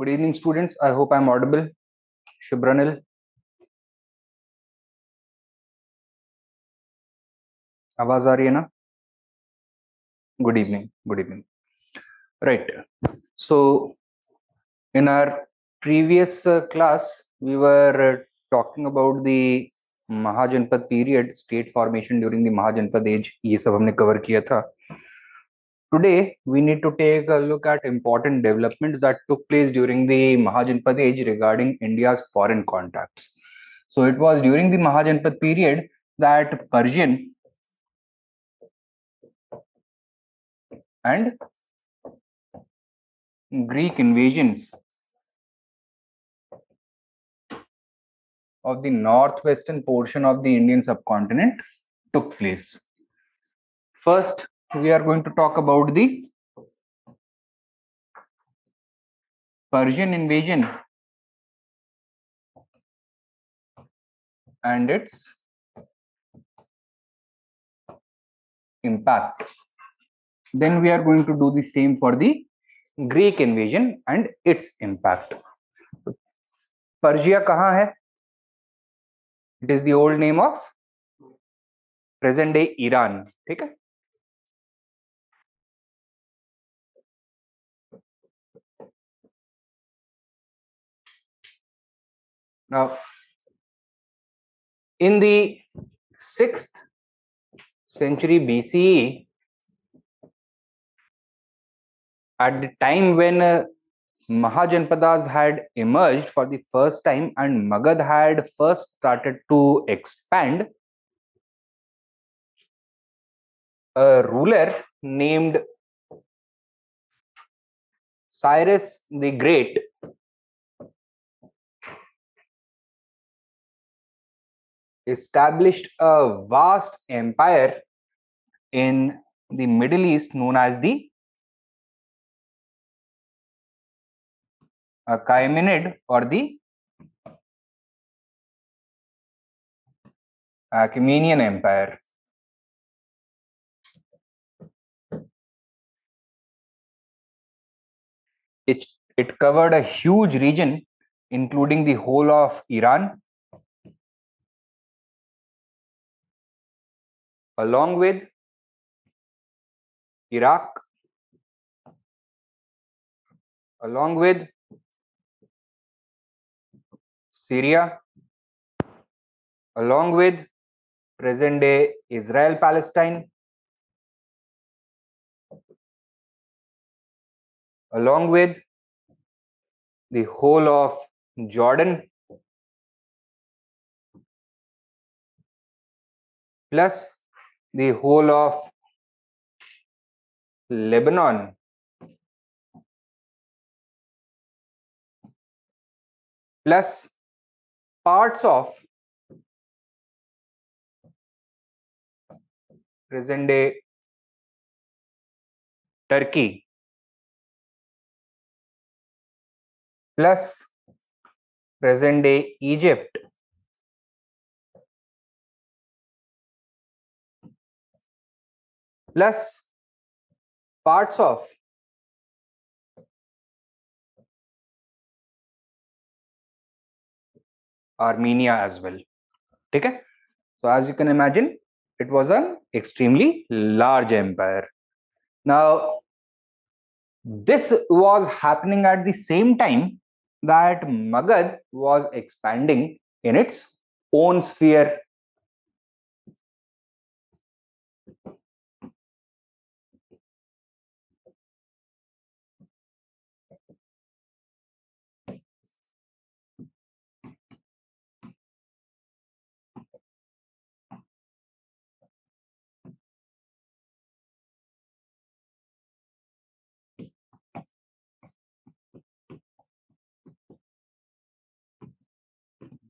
Good evening, students. I hope I'm audible. Shubranil. आवाज आ रही है ना? Good evening. Good evening. Right. So, in our previous class, we were talking about the Mahajanpad period, state formation during the Mahajanpad age. ये सब हमने cover किया था. Today, we need to take a look at important developments that took place during the Mahajanpad age regarding India's foreign contacts. So, it was during the Mahajanpad period that Persian and Greek invasions of the northwestern portion of the Indian subcontinent took place. First, we are going to talk about the Persian invasion and its impact. Then we are going to do the same for the Greek invasion and its impact. Persia कहाँ है? It is the old name of present day Iran. ठीक है? Now, in the 6th century BCE, at the time when Mahajanpadas had emerged for the first time and Magad had first started to expand, a ruler named Cyrus the Great established a vast empire in the Middle East known as the Achaemenid or the Achaemenian Empire. It covered a huge region including the whole of Iran, along with Iraq, along with Syria, along with present day Israel, Palestine, along with the whole of Jordan, plus the whole of Lebanon, plus parts of present day Turkey, plus present day Egypt, plus parts of Armenia as well. Okay? So as you can imagine, it was an extremely large empire. Now, this was happening at the same time that Magad was expanding in its own sphere.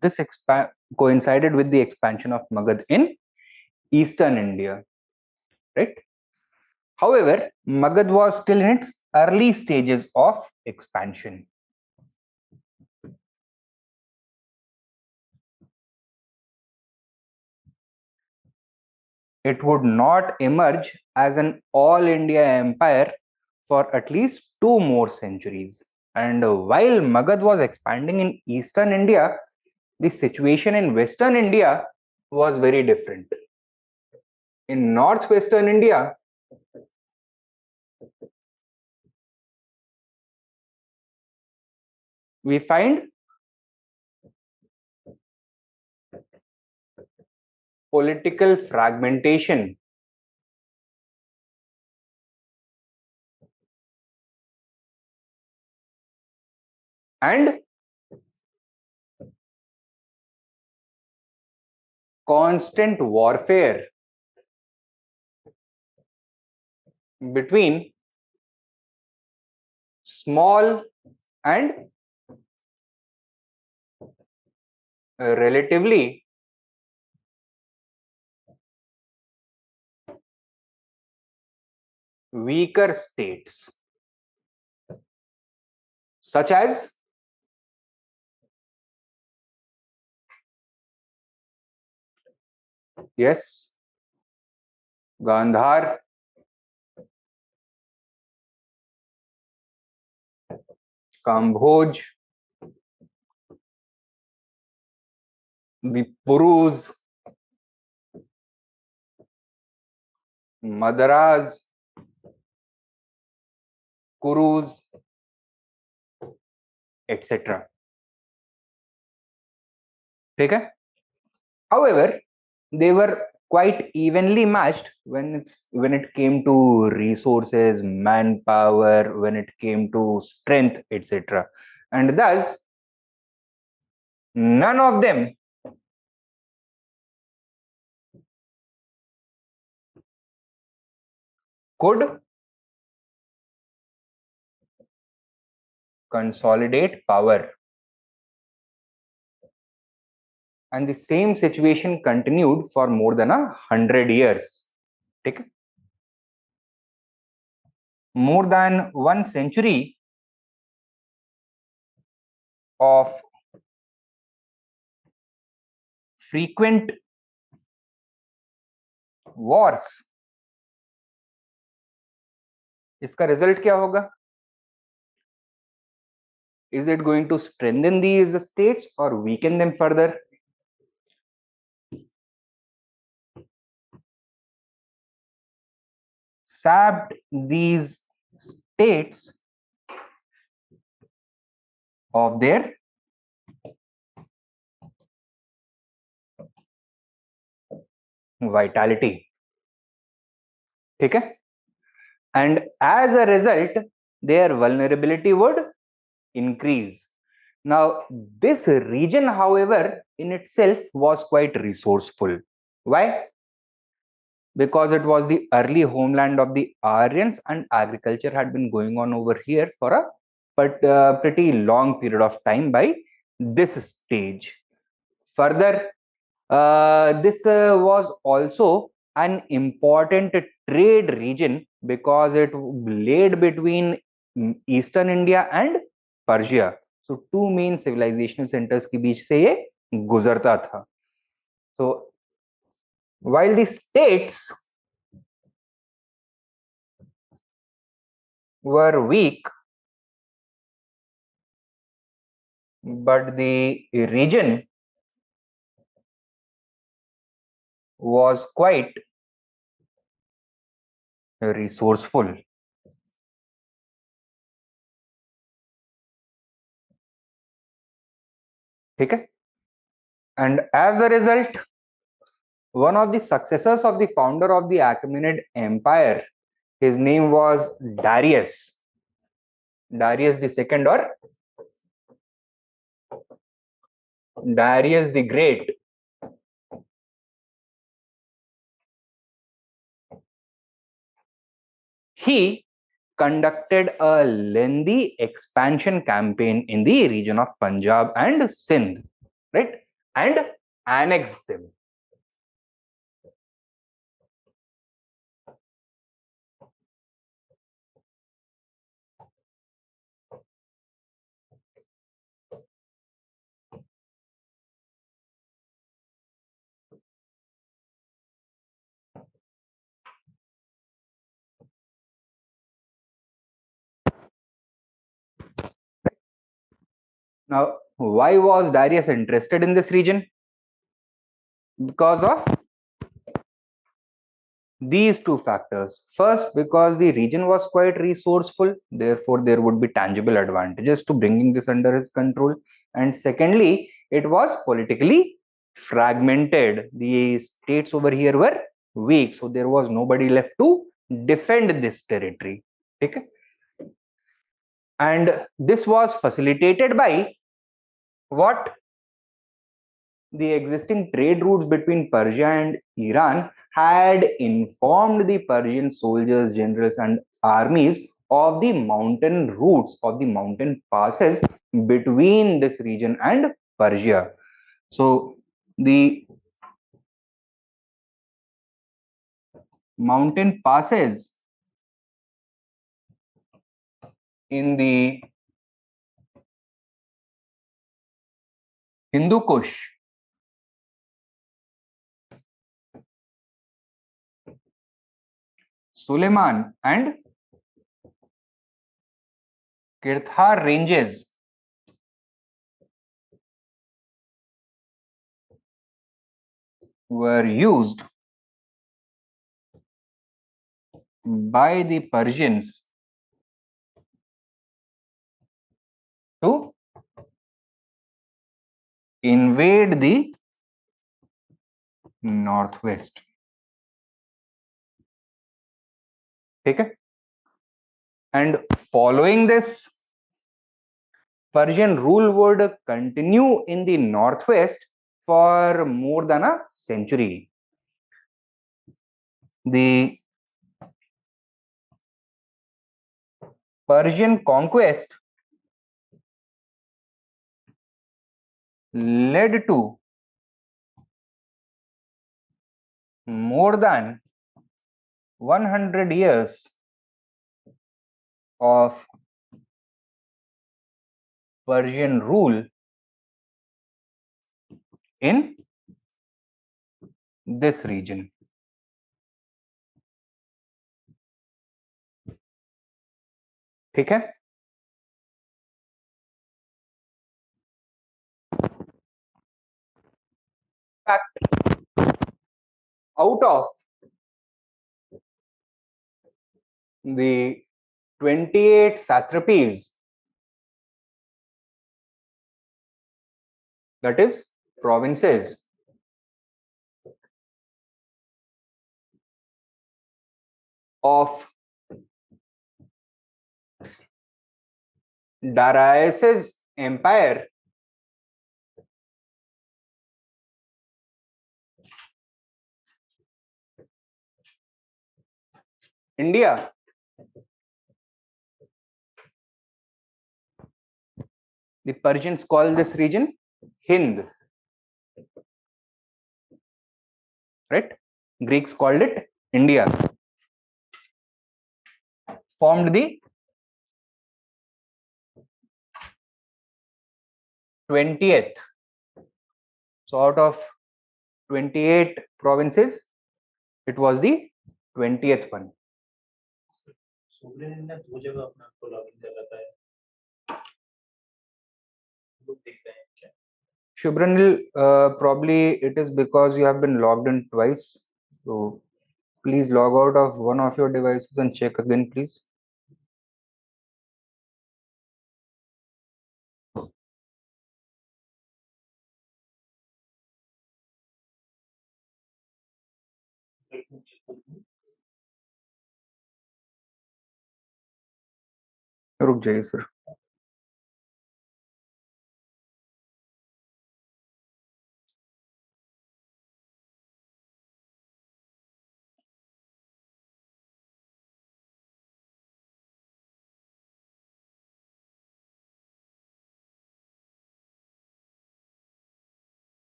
This coincided with the expansion of Magad in eastern India, right? However, Magad was still in its early stages of expansion. It would not emerge as an all India empire for at least 2 more centuries. And while Magad was expanding in eastern India, the situation in western India was very different. In northwestern India, we find political fragmentation and constant warfare between small and relatively weaker states, such as yes, Gandhar, Kambhoj, the Purus, Madaras, Kurus, etc. ठीक है? However, they were quite evenly matched when it came to resources, manpower, when it came to strength, etc. And thus, none of them could consolidate power. And the same situation continued for more than 100 years. ठीक है? More than 1 century of frequent wars. इसका result क्या होगा? Is it going to strengthen these states or weaken them further? Sapped these states of their vitality. ठीक है? And as a result, their vulnerability would increase. Now, this region, however, in itself was quite resourceful. Why? Because it was the early homeland of the Aryans and agriculture had been going on over here for a pretty long period of time by this stage. Further, this was also an important trade region because it laid between Eastern India and Persia. So two main civilizational centers के बीच से ये गुजरता था. So while the states were weak, but the region was quite resourceful. ठीक है? And as a result, one of the successors of the founder of the Achaemenid Empire, his name was Darius. Darius the Second or Darius the Great. He conducted a lengthy expansion campaign in the region of Punjab and Sindh, right? And annexed them. Now, why was Darius interested in this region? Because of these two factors. First, because the region was quite resourceful, therefore there would be tangible advantages to bringing this under his control. And secondly, it was politically fragmented. The states over here were weak, so there was nobody left to defend this territory. Okay? And this was facilitated by what? The existing trade routes between Persia and Iran had informed the Persian soldiers, generals, and armies of the mountain routes, of the mountain passes between this region and Persia. So, the mountain passes in the Hindu Kush Suleiman and Kirthar ranges were used by the Persians to invade the northwest. Okay? And following this, Persian rule would continue in the northwest for more than a century. The Persian conquest led to more than 100 years of Persian rule in this region. ठीक है? Out of the 28 satrapies, that is provinces, of Darius's empire, India the Persians call this region Hind, right? Greeks called it India, formed the 20th. So out of 28 provinces, it was the 20th one. Shubranil, probably it is because you have been logged in twice. So please log out of one of your devices and check again, please. रुक जाइए sir.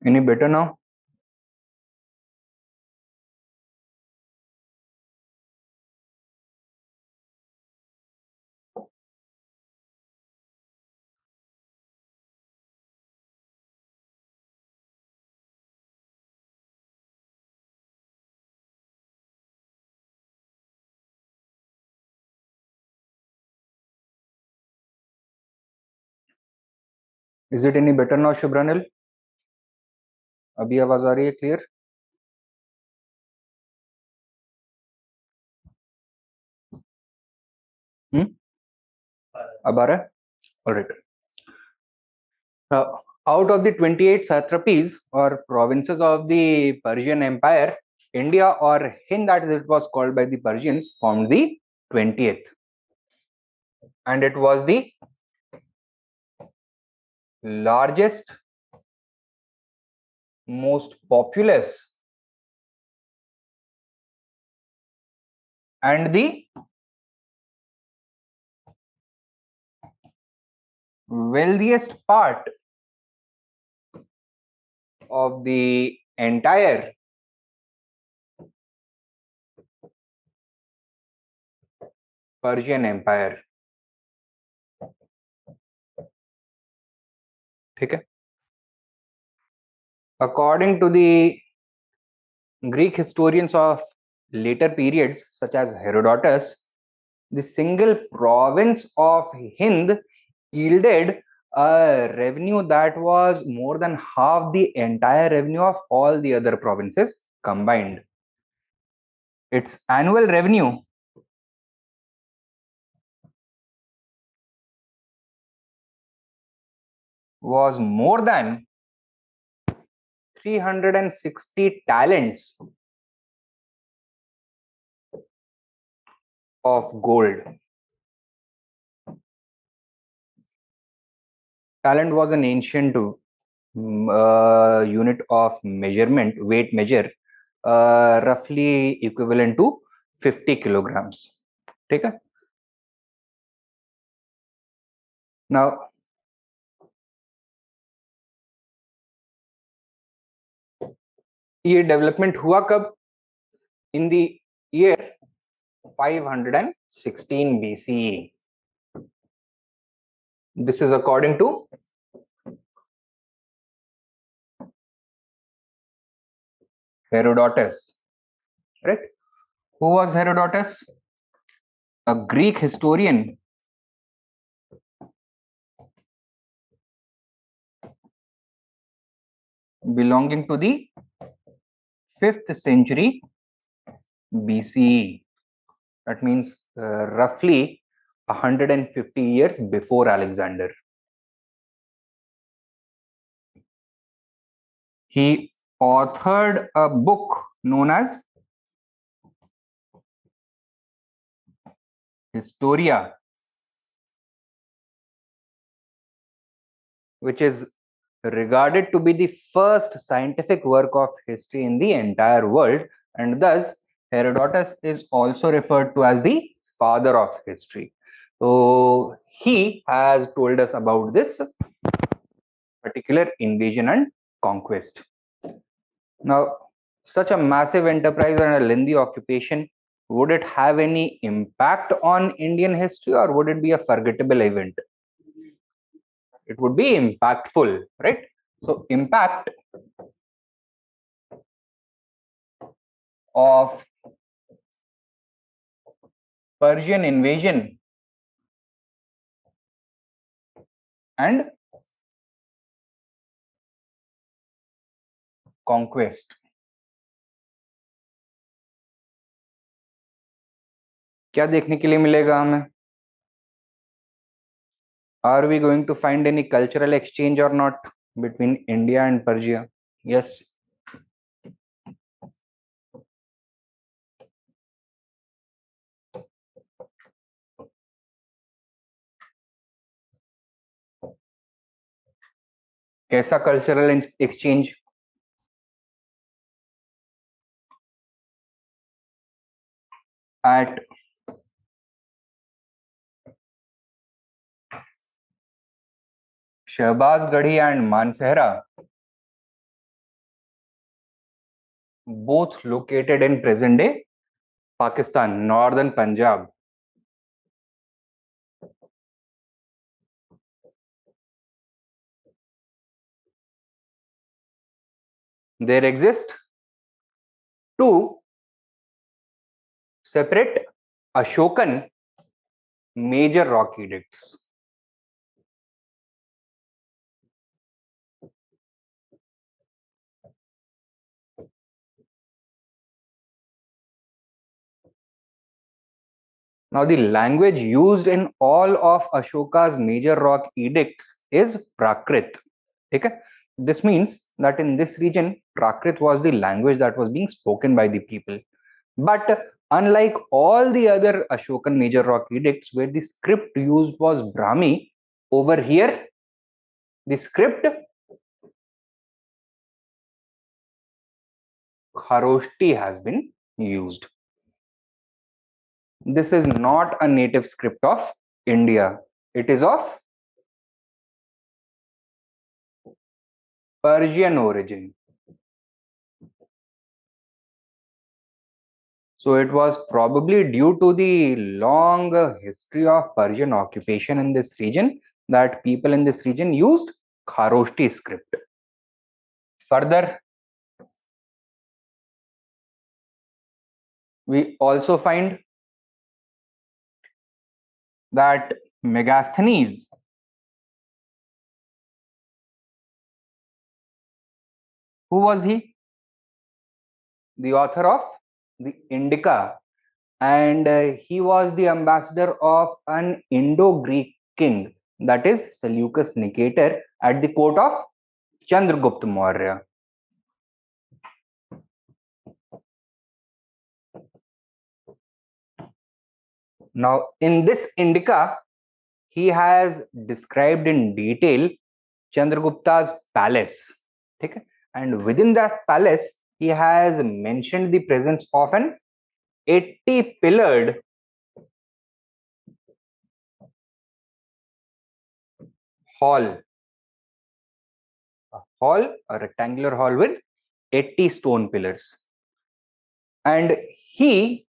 Any better now? Is it any better now, Shubhranil? अभी आवाज आ रही है clear? अब आ रहा है? All right. Out of the 28 satrapies or provinces of the Persian Empire, India or Hind, as it was called by the Persians, formed the 20th. And it was the largest, most populous, and the wealthiest part of the entire Persian Empire. ठीक है? According to the Greek historians of later periods, such as Herodotus, the single province of Hind yielded a revenue that was more than half the entire revenue of all the other provinces combined. Its annual revenue was more than 360 talents of gold. Talent was an ancient unit of measurement, weight measure, roughly equivalent to 50 kilograms. ठीक है? Now, ये development हुआ कब? In the year 516 BCE. This is according to Herodotus. Right? Who was Herodotus? A Greek historian belonging to the 5th century BCE. That means roughly 150 years before Alexander. He authored a book known as Historia, which is regarded to be the first scientific work of history in the entire world, and thus Herodotus is also referred to as the father of history. So he has told us about this particular invasion and conquest. Now, such a massive enterprise and a lengthy occupation, would it have any impact on Indian history, or would it be a forgettable event? It would be impactful, right? So impact of Persian invasion and conquest. क्या देखने के लिए मिलेगा हमें? Are we going to find any cultural exchange or not between India and Persia? Yes. कैसा cultural exchange? At Shahbaz Gadhi and Mansehra, both located in present day Pakistan, northern Punjab. There exist two separate Ashokan major rock edicts. Now, the language used in all of Ashoka's major rock edicts is Prakrit. Okay? This means that in this region, Prakrit was the language that was being spoken by the people. But unlike all the other Ashokan major rock edicts where the script used was Brahmi, over here, the script Kharoshti has been used. This is not a native script of India. It is of Persian origin. So it was probably due to the long history of Persian occupation in this region that people in this region used Kharoshti script. Further, we also find that Megasthenes, who was he? The author of the Indica, and he was the ambassador of an Indo-Greek king, that is Seleucus Nicator, at the court of Chandragupta Maurya. Now, in this Indica, he has described in detail Chandragupta's palace. Okay? And within that palace, he has mentioned the presence of an 80 pillared hall. A rectangular hall with 80 stone pillars. And he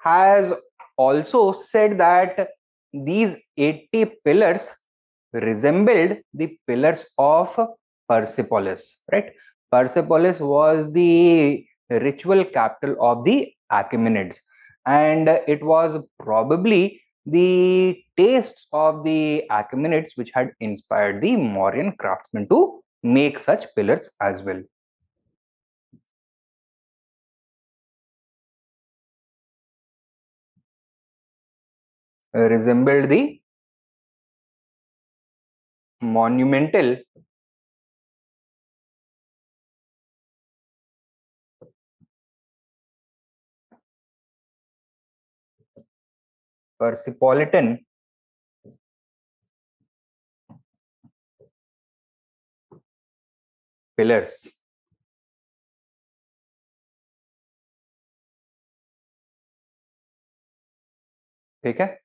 has also said that these 80 pillars resembled the pillars of Persepolis, right? Persepolis was the ritual capital of the Achaemenids, and it was probably the tastes of the Achaemenids which had inspired the Mauryan craftsmen to make such pillars as well. Resembled the monumental Persepolitan pillars. ठीक है?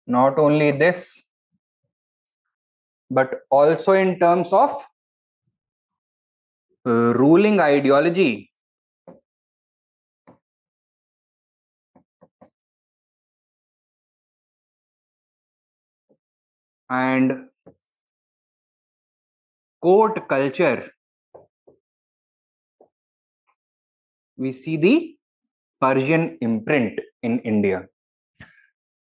Not only this, but also in terms of ruling ideology. And court culture, we see the Persian imprint in India.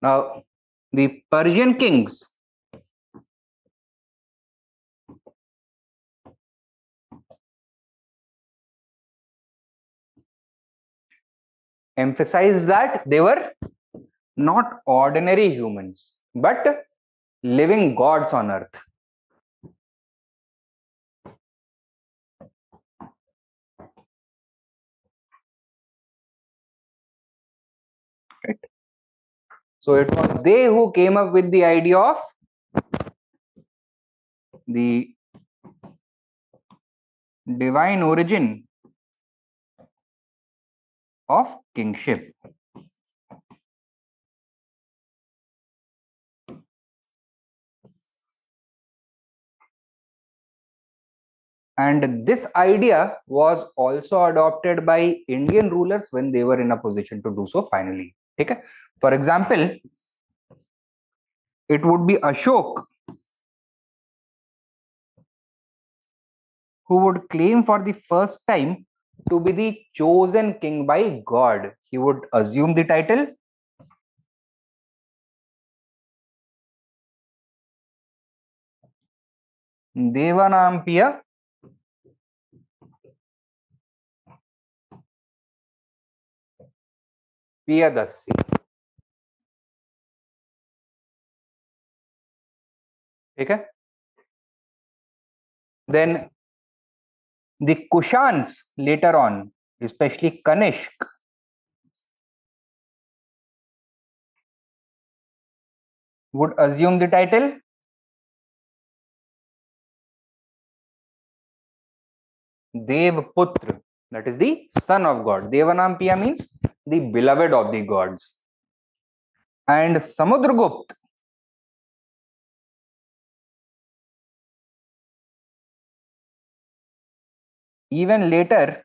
Now, the Persian kings emphasized that they were not ordinary humans, but living gods on earth. Right? So it was they who came up with the idea of the divine origin of kingship. And this idea was also adopted by Indian rulers when they were in a position to do so finally. Okay? For example, it would be Ashok who would claim for the first time to be the chosen king by God. He would assume the title Devanampiya Piyadasi. Okay? Then the Kushans later on, especially Kanishk, would assume the title Devputra, that is the son of God. Devanampiya means the beloved of the gods. And Samudragupta even later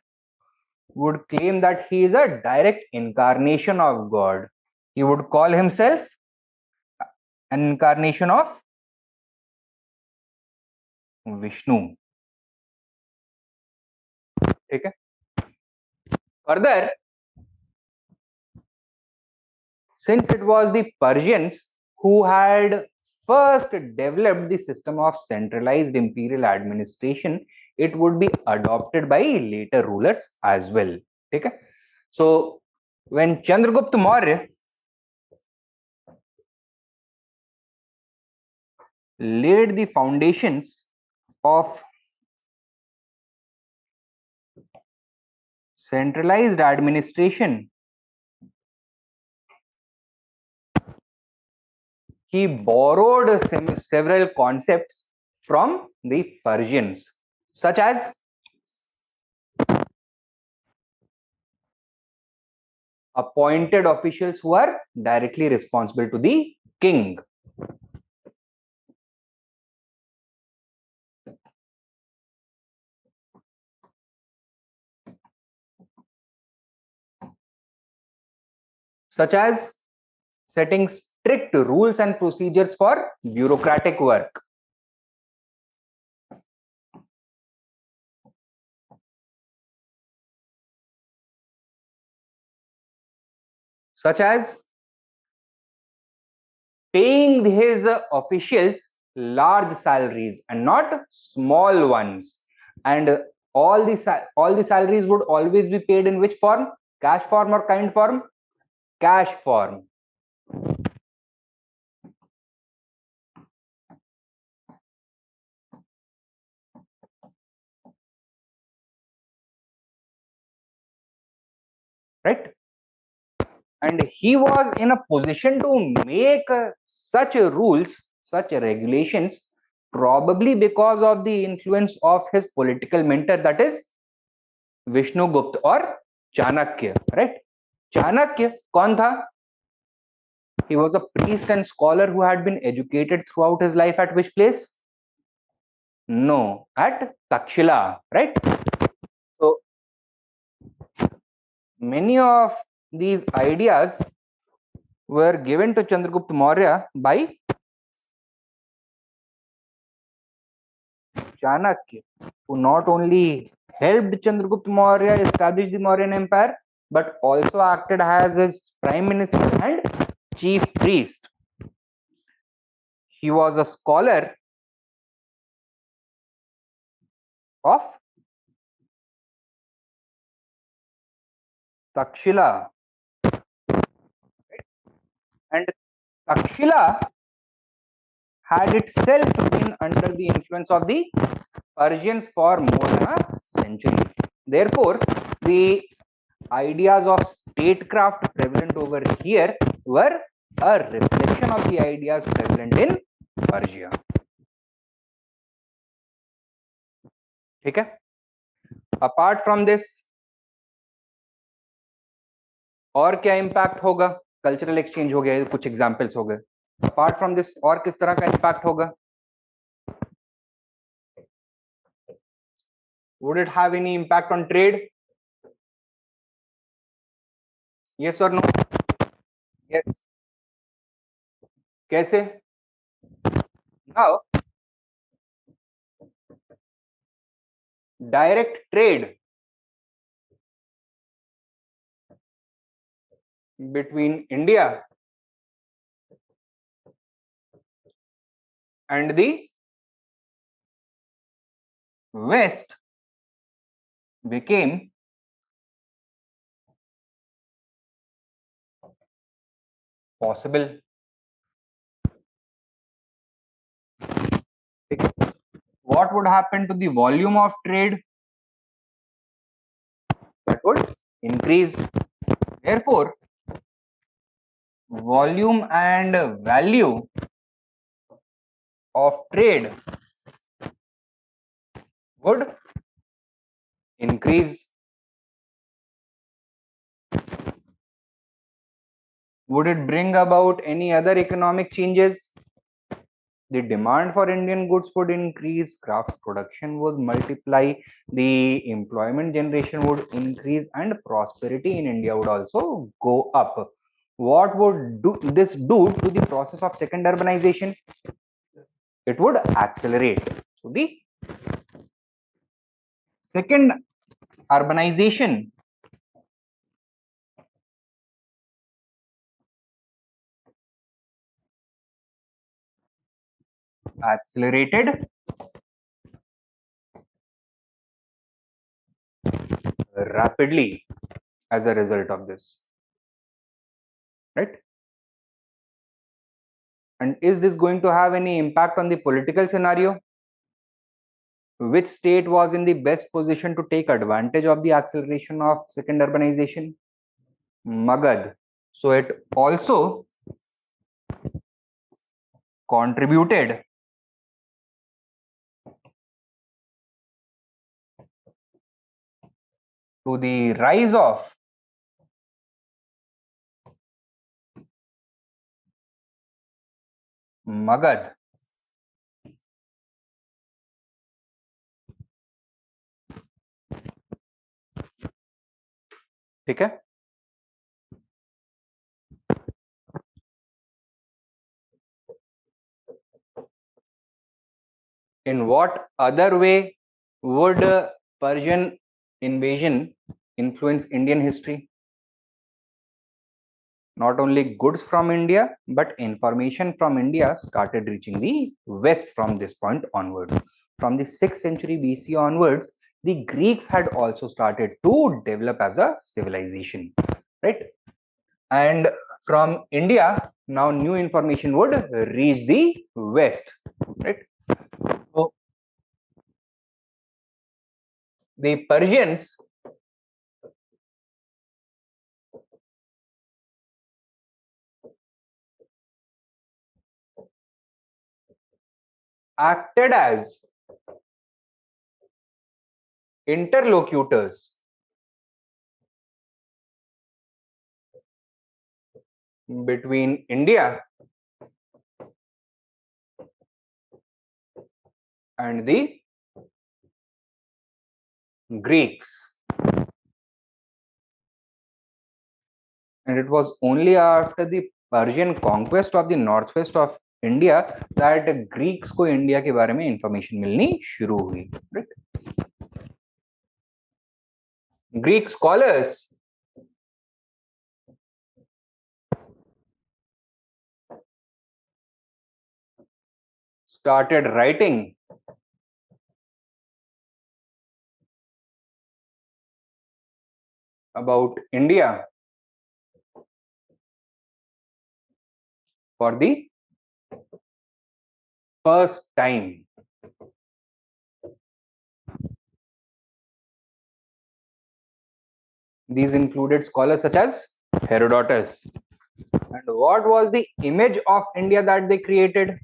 would claim that he is a direct incarnation of God. He would call himself an incarnation of Vishnu. Okay? Further, since it was the Persians who had first developed the system of centralized imperial administration, it would be adopted by later rulers as well. Okay? So, when Chandragupta Maurya laid the foundations of centralized administration, he borrowed several concepts from the Persians, such as appointed officials who are directly responsible to the king. Such as setting strict rules and procedures for bureaucratic work. Such as paying his officials large salaries and not small ones. And all the salaries would always be paid in which form? Cash form or kind form? Cash form. Right? And he was in a position to make such rules, such regulations, probably because of the influence of his political mentor, that is Vishnugupta or Chanakya. Right? Chanakya कौन था? He was a priest and scholar who had been educated throughout his life at which place? No, at Takshila, right? So many of these ideas were given to Chandragupta Maurya by Chanakya, who not only helped Chandragupta Maurya establish the Mauryan Empire, but also acted as his prime minister and chief priest. He was a scholar of Takshila. And Takshila had itself been under the influence of the Persians for more than a century. Therefore, the ideas of statecraft prevalent over here were a reflection of the ideas prevalent in Persia. Okay? Apart from this, और क्या impact होगा? Cultural exchange हो गया, कुछ examples हो गए. Apart from this और किस तरह का इम्पैक्ट होगा? Would it have any impact on trade? Yes or no? Yes. कैसे? Now, direct trade between India and the West became possible. What would happen to the volume of trade? That would increase. Therefore, volume and value of trade would increase. Would it bring about any other economic changes? The demand for Indian goods would increase, crafts production would multiply, the employment generation would increase, and prosperity in India would also go up. What would this do to the process of second urbanization? It would accelerate. So the second urbanization accelerated rapidly as a result of this, right? And is this going to have any impact on the political scenario? Which state was in the best position to take advantage of the acceleration of second urbanization? Magad. So it also contributed to the rise of Magad. ठीक है? In what other way would Persian invasion influence Indian history? Not only goods from India, but information from India started reaching the West from this point onwards. From the 6th century BC onwards, the Greeks had also started to develop as a civilization, right? And from India, now new information would reach the West, right? So the Persians acted as interlocutors between India and the Greeks. And it was only after the Persian conquest of the northwest of India that Greeks को India के बारे में information मिलनी शुरू हुई, right? Greek scholars started writing about India for the first time. These included scholars such as Herodotus. And what was the image of India that they created?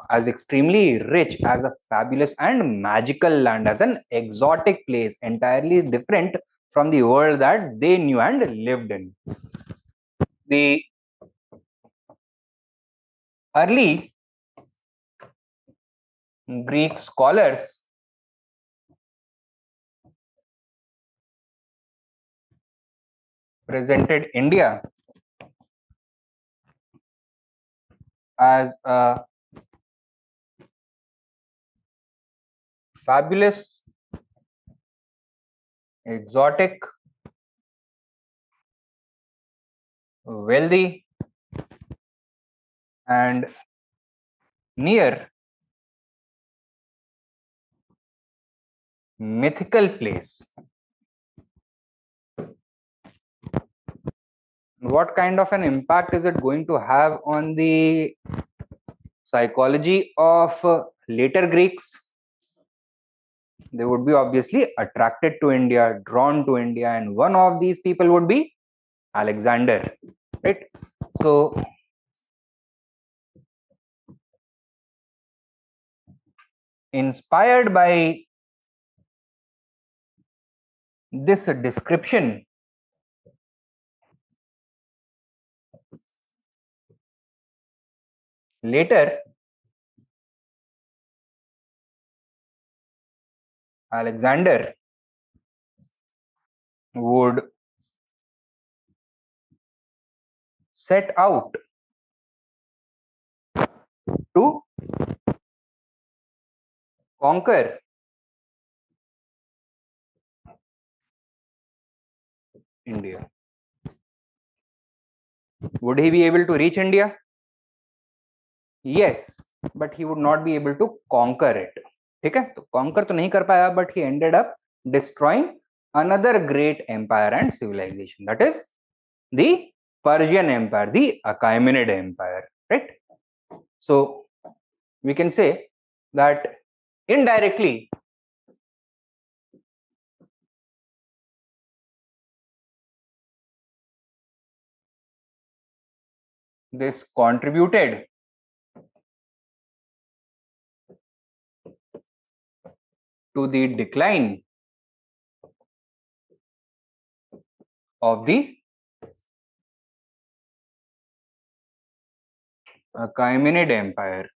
As extremely rich, as a fabulous and magical land, as an exotic place, entirely different from the world that they knew and lived in. The early Greek scholars presented India as a fabulous, exotic, wealthy, and near mythical place. What kind of an impact is it going to have on the psychology of later Greeks? They would be obviously attracted to India, drawn to India, and one of these people would be Alexander, right? So inspired by this description, later Alexander would set out to conquer India. Would he be able to reach India? Yes, but he would not be able to conquer it. ठीक है, तो conquer तो नहीं कर पाया, but he ended up destroying another great empire and civilization, that is the Persian Empire, the Achaemenid Empire, right? So we can say that indirectly this contributed to the decline of the Achaemenid Empire.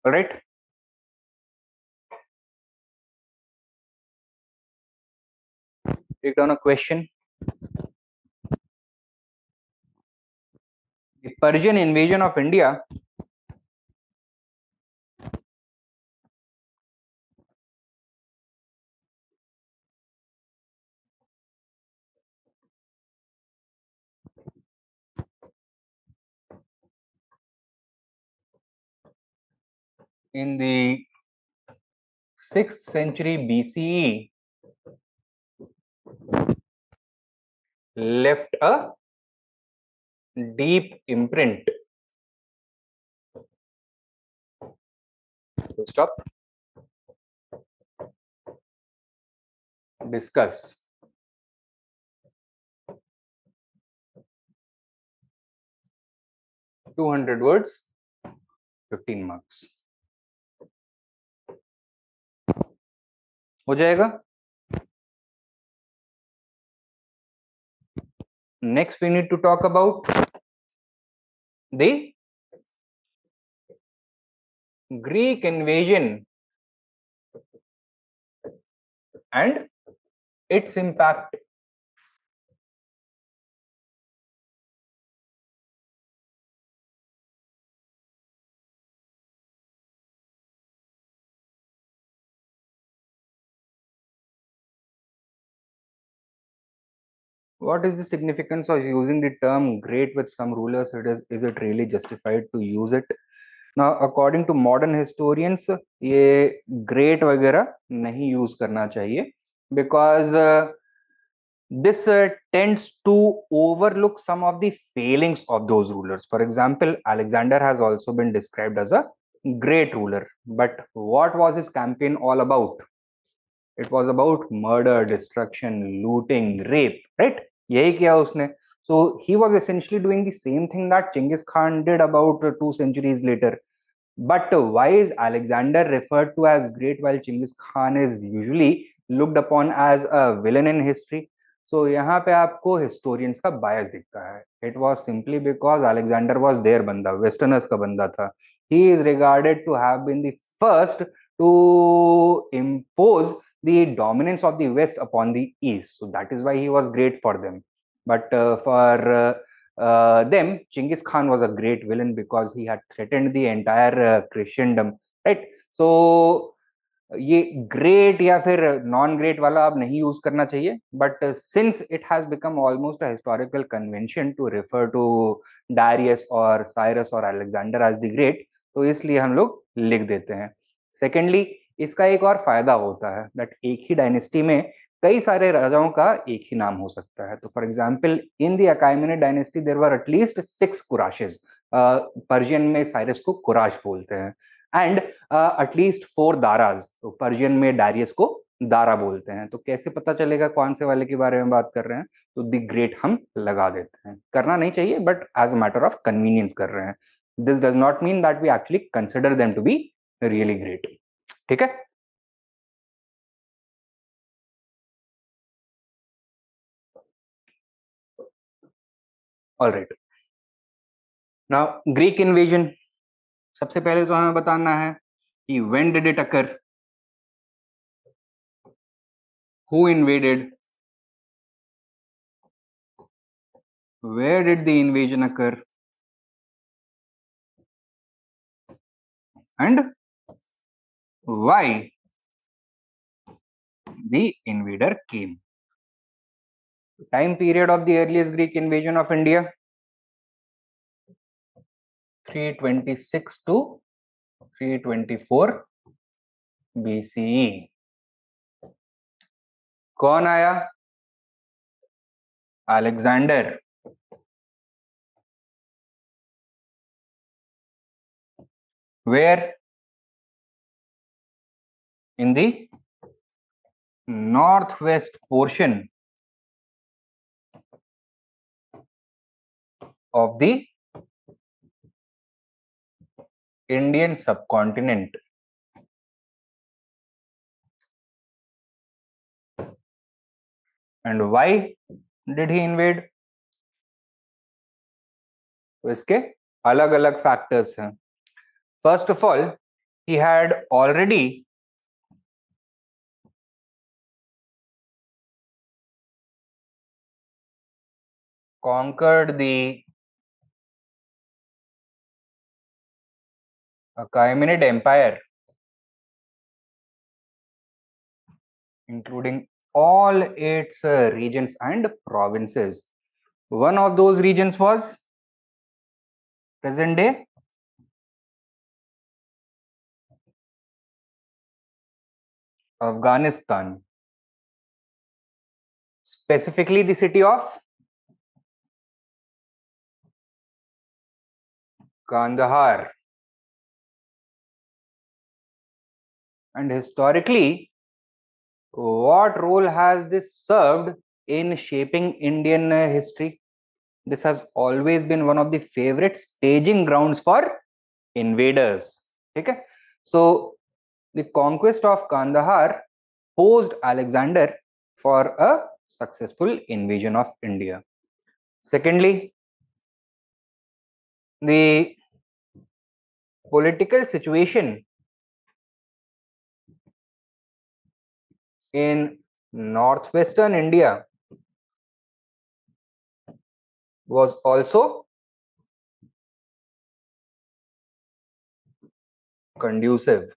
All right. Take down a question. The Persian invasion of India in the 6th century BCE left a deep imprint. So stop. Discuss. 200 words, 15 marks. हो जाएगा. Next we need to talk about the Greek invasion and its impact. What is the significance of using the term great with some rulers? Is it really justified to use it? Now, according to modern historians, ये great वगैरह नहीं use करना चाहिए, because this tends to overlook some of the failings of those rulers. For example, Alexander has also been described as a great ruler, but what was his campaign all about? It was about murder, destruction, looting, rape, right? यही किया उसने. So he was essentially doing the same thing that Genghis Khan did about 2 centuries later. But why is Alexander referred to as great while Genghis Khan is usually looked upon as a villain in history? सो यहाँ पे आपको historians का bias दिखता है. It was simply because Alexander was there बंदा, westerners का बंदा था. He is regarded to have been the first to impose the dominance of the west upon the east, so that is why he was great for them. But for them, Genghis Khan was a great villain because he had threatened the entire Christendom, right? So ये great या फिर non great वाला अब नहीं use करना चाहिए, but since it has become almost a historical convention to refer to Darius और Cyrus और अलेक्जेंडर एज द ग्रेट, तो इसलिए हम लोग लिख देते हैं. सेकेंडली, इसका एक और फायदा होता है दैट एक ही डायनेस्टी में कई सारे राजाओं का एक ही नाम हो सकता है. तो for example, in the Achaemenid dynasty there were at least 6 Kurashes. Persian में साइरस को कुराश बोलते हैं. एंड एटलीस्ट 4 दाराज, तो पर्शियन में डायरियस को दारा बोलते हैं. तो कैसे पता चलेगा कौन से वाले के बारे में बात कर रहे हैं? तो द ग्रेट हम लगा देते हैं. करना नहीं चाहिए, but as a matter of convenience कर रहे हैं. This does not mean that we actually consider them to be really great. ठीक है. All right. Now Greek invasion, सबसे पहले तो हमें बताना है कि when did it occur, who invaded, where did the invasion occur, and why the invader came. Time period of the earliest Greek invasion of India, 326 to 324 BCE. कौन आया? Alexander. Where? In the northwest portion of the Indian subcontinent. And why did he invade? तो इसके अलग अलग factors हैं. First of all, he had already conquered the Achaemenid Empire, including all its regions and provinces. One of those regions was present day Afghanistan, specifically the city of Kandahar. And historically, what role has this served in shaping Indian history? This has always been one of the favorite staging grounds for invaders. Okay, so the conquest of Kandahar posed Alexander for a successful invasion of India. Secondly, the political situation in northwestern India was also conducive.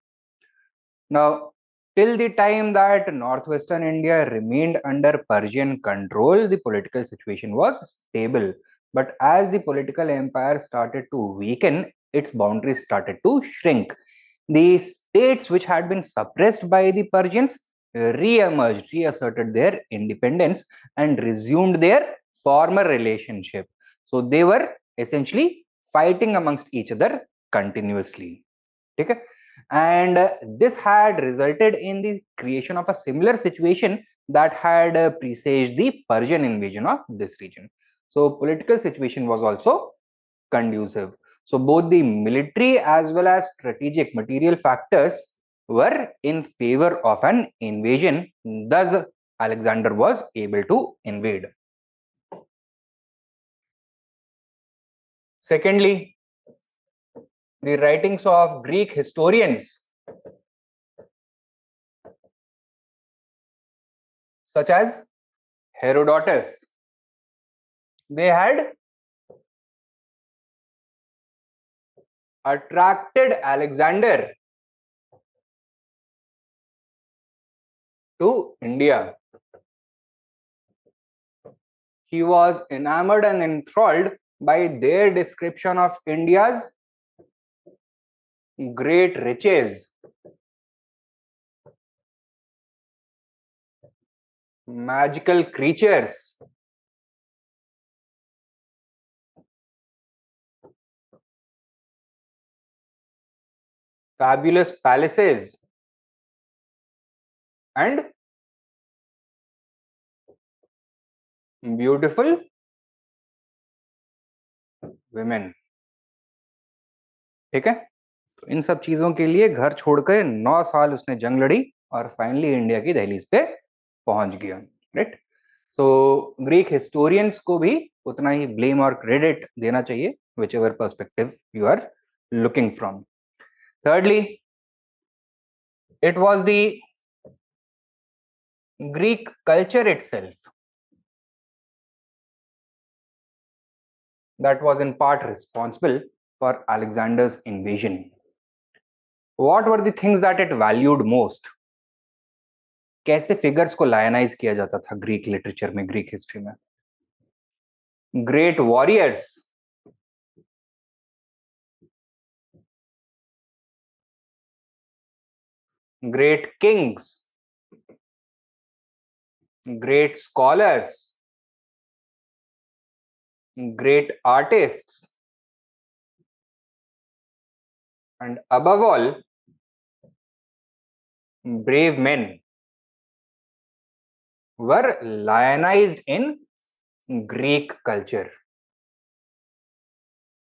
Now, till the time that northwestern India remained under Persian control, the political situation was stable. But as the political empire started to weaken, its boundaries started to shrink. The states which had been suppressed by the Persians re-emerged, reasserted their independence, and resumed their former relationship. So they were essentially fighting amongst each other continuously. Okay? And this had resulted in the creation of a similar situation that had presaged the Persian invasion of this region. So political situation was also conducive. So both the military as well as strategic material factors were in favor of an invasion. Thus, Alexander was able to invade. Secondly, the writings of Greek historians such as Herodotus, they had attracted Alexander to India. He was enamored and enthralled by their description of India's great riches, magical creatures, fabulous palaces, and beautiful women. ठीक है, तो इन सब चीजों के लिए घर छोड़कर 9 साल उसने जंग लड़ी और फाइनली इंडिया की दहलीज पे पहुंच गया. राइट. सो ग्रीक हिस्टोरियंस को भी उतना ही ब्लेम और क्रेडिट देना चाहिए, whichever perspective you are looking from. Thirdly, it was the Greek culture itself that was in part responsible for Alexander's invasion. What were the things that it valued most? कैसे figures को लायनाइज किया जाता था Greek literature में, Greek history में? Great warriors, great kings, great scholars, great artists, and above all, brave men were lionized in Greek culture.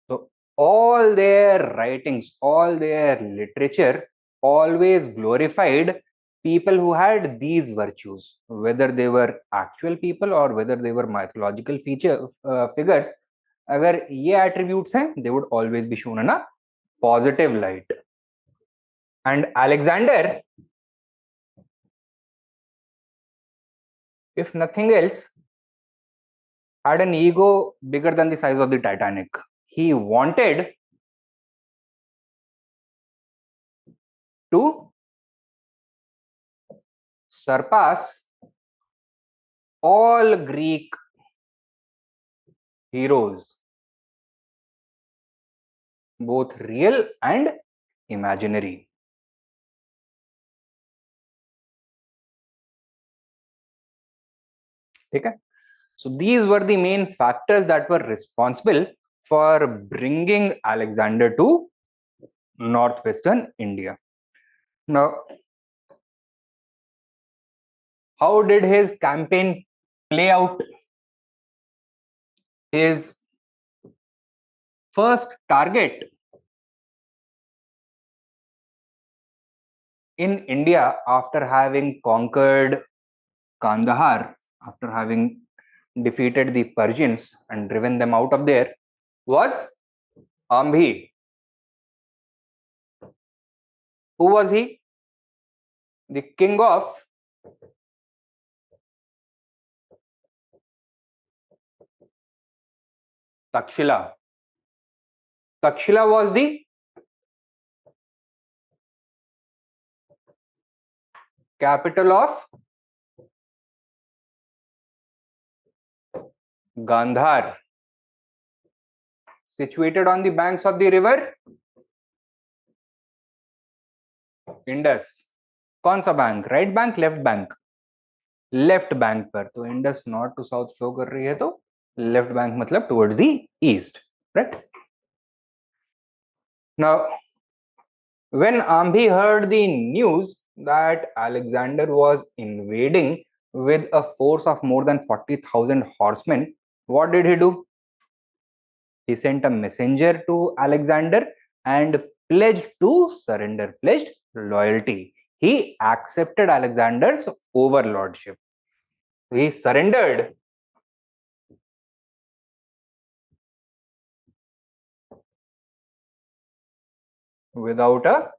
So all their writings, all their literature always glorified people who had these virtues, whether they were actual people or whether they were mythological figures. अगर ये attributes हैं, they would always be shown in a positive light. And Alexander, if nothing else, had an ego bigger than the size of the Titanic. He wanted to surpass all Greek heroes, both real and imaginary. Okay? So these were the main factors that were responsible for bringing Alexander to northwestern India. Now, how did his campaign play out? His first target in India, after having conquered Kandahar, after having defeated the Persians and driven them out of there, was Ambhi. Who was he? The king of Takshila. Takshila was the capital of Gandhar, situated on the banks of the river Indus. कौन सा bank? Right bank, left bank? Left bank पर. तो Indus north to south flow कर रही है, तो left bank मतलब towards the east. Right. Now when Ambhi heard the news that Alexander was invading with a force of more than 40,000 horsemen, what did he do? He sent a messenger to Alexander and pledged to surrender, pledged loyalty. He accepted Alexander's overlordship. He surrendered without a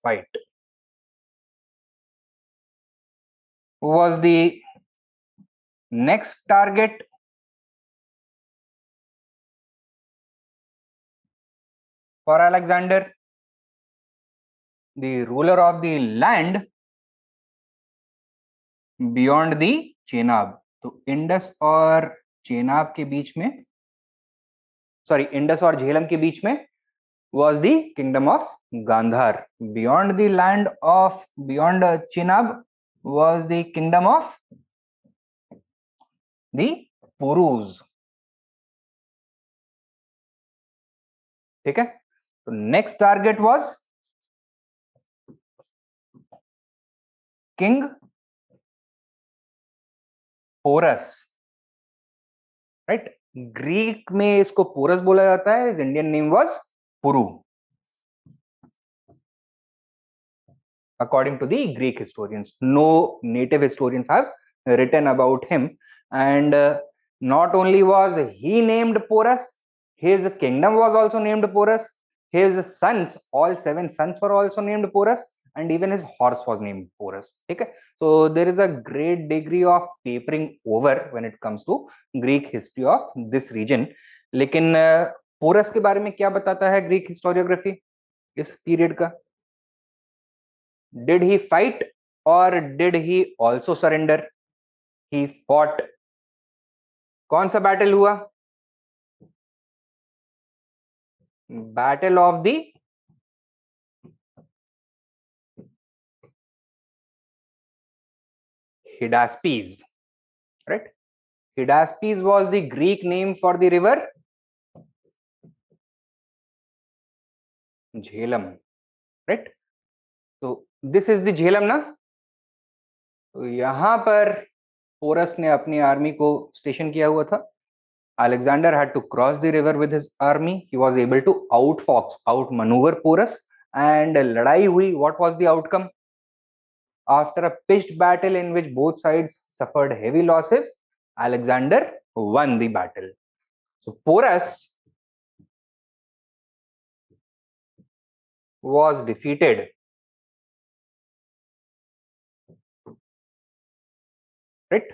fight. Who was the next target for Alexander? The ruler of the land beyond the Chenab. तो Indus और चेनाब के बीच में, sorry, Indus और झेलम के बीच में was the kingdom of Gandhar. Beyond the land of, beyond Chenab was the kingdom of the Purus. ठीक है. तो next target was king Porus. Right. Greek में इसको पोरस बोला जाता है. His Indian name was Puru, according to the Greek historians. No native historians have written about him. And not only was he named Porus, his kingdom was also named Porus. His sons, all 7 sons, were also named Porus, and even his horse was named Porus. Okay, so there is a great degree of papering over when it comes to Greek history of this region. लेकिन porous के बारे में क्या बताता है Greek historiography इस period का? Did he fight or did he also surrender? He fought. कौन सा बैटल हुआ? Battle of the Hydaspes. Right? Hydaspes was the Greek name for the river Jhelum. Right? So this is the Jhelum ना. तो यहां पर porous ने अपनी army को स्टेशन किया हुआ था. Alexander had to cross the river with his army. He was able to outfox, outmaneuver Porus, and लड़ाई हुई. What was the outcome? After a pitched battle in which both sides suffered heavy losses, Alexander won the battle. So Porus was defeated. Right?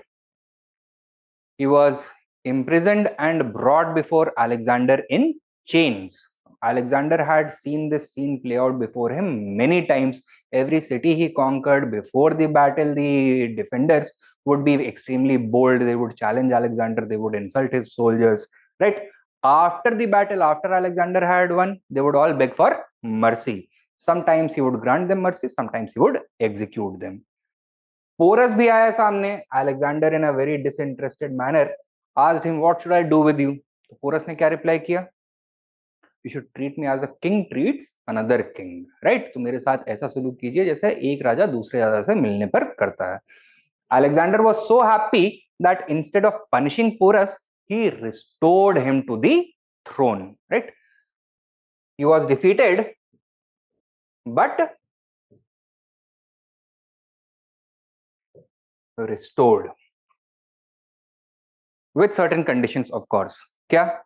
He was imprisoned and brought before Alexander in chains. Alexander had seen this scene play out before him many times. Every city he conquered, before the battle, the defenders would be extremely bold. They would challenge Alexander. They would insult his soldiers. Right? After the battle, after Alexander had won, they would all beg for mercy. Sometimes he would grant them mercy. Sometimes he would execute them. Porus भी आया सामने. Alexander in a very disinterested manner asked him what should I do with you. तो Porus ने क्या reply किया? You should treat me as a king treats another king. Right. तो मेरे साथ ऐसा सलूक कीजिए जैसे एक राजा दूसरे राजा से मिलने पर करता है. Alexander was so happy that instead of punishing Porus, he restored him to the throne. Right. He was defeated, but restored with certain conditions, of course. Kya?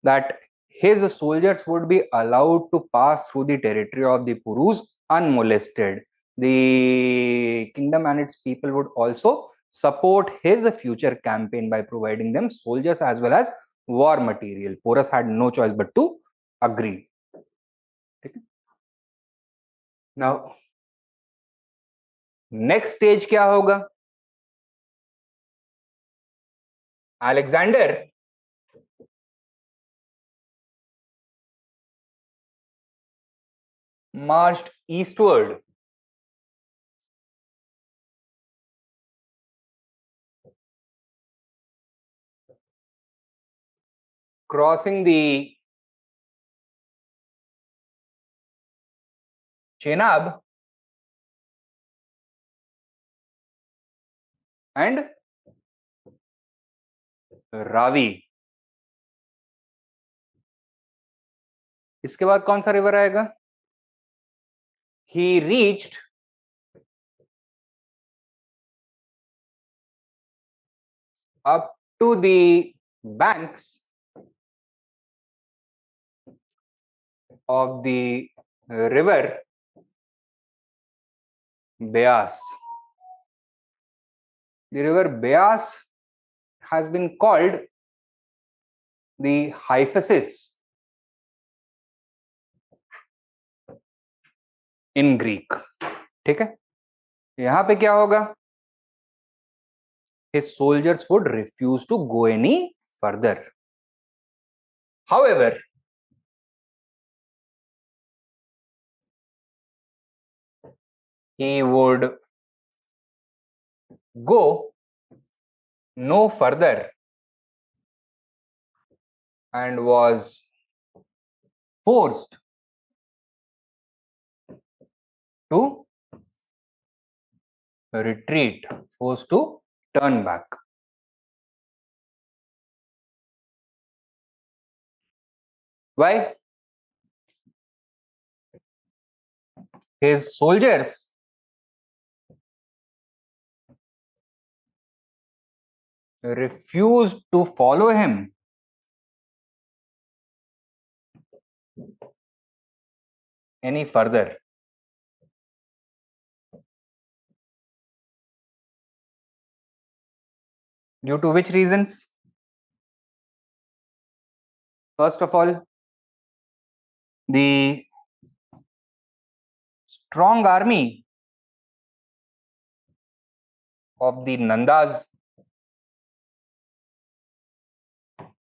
That his soldiers would be allowed to pass through the territory of the Purus unmolested. The kingdom and its people would also support his future campaign by providing them soldiers as well as war material. Porus had no choice but to agree. Now, next stage क्या होगा? Alexander marched eastward, crossing the Chenab and Ravi. इसके बाद कौन सा river आएगा? He reached up to the banks of the river Beas. The river Beas has been called the Hyphasis in Greek. ठीक है, यहां पे क्या होगा? His soldiers would refuse to go any further. However, he would go no further and was forced to retreat, forced to turn back. Why? His soldiers refused to follow him any further. Due to which reasons? First of all, the strong army of the Nandas,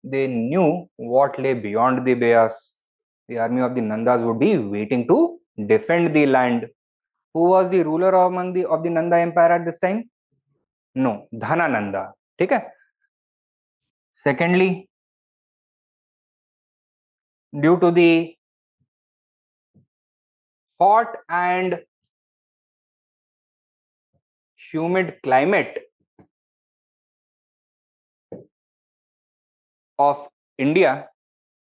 they knew what lay beyond the Beas. The army of the Nandas would be waiting to defend the land. Who was the ruler among the of the Nanda Empire at this time? No, Dhanananda. ठीक है. Secondly, due to the hot and humid climate of India,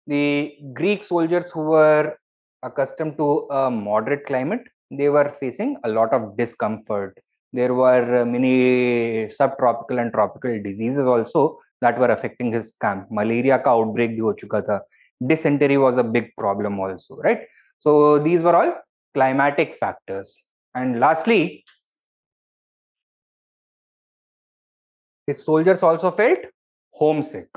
the Greek soldiers who were accustomed to a moderate climate, they were facing a lot of discomfort. There were many subtropical and tropical diseases also that were affecting his camp. Malaria ka outbreak bhi ho chuka tha. Dysentery was a big problem also, right? So these were all climatic factors. And lastly, his soldiers also felt homesick.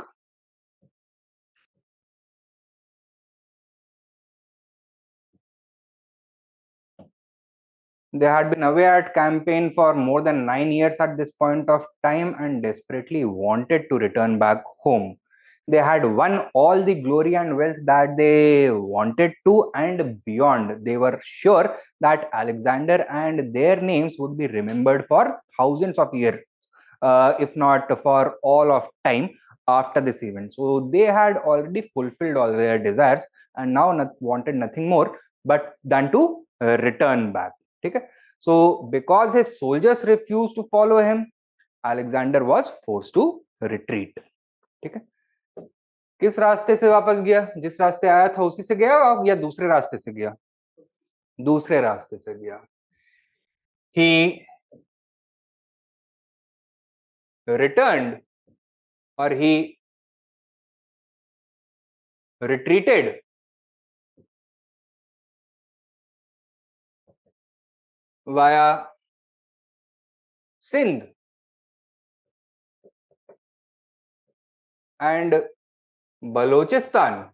They had been away at campaign for more than 9 years at this point of time and desperately wanted to return back home. They had won all the glory and wealth that they wanted to and beyond. They were sure that Alexander and their names would be remembered for thousands of years, if not for all of time after this event. So they had already fulfilled all their desires and now wanted nothing more but than to return back. Okay? So because his soldiers refused to follow him, Alexander was forced to retreat. ठीक है, किस रास्ते से वापस गया? जिस रास्ते आया था उसी से गया या दूसरे रास्ते से गया? दूसरे रास्ते से गया. He returned or he retreated via Sindh and Balochistan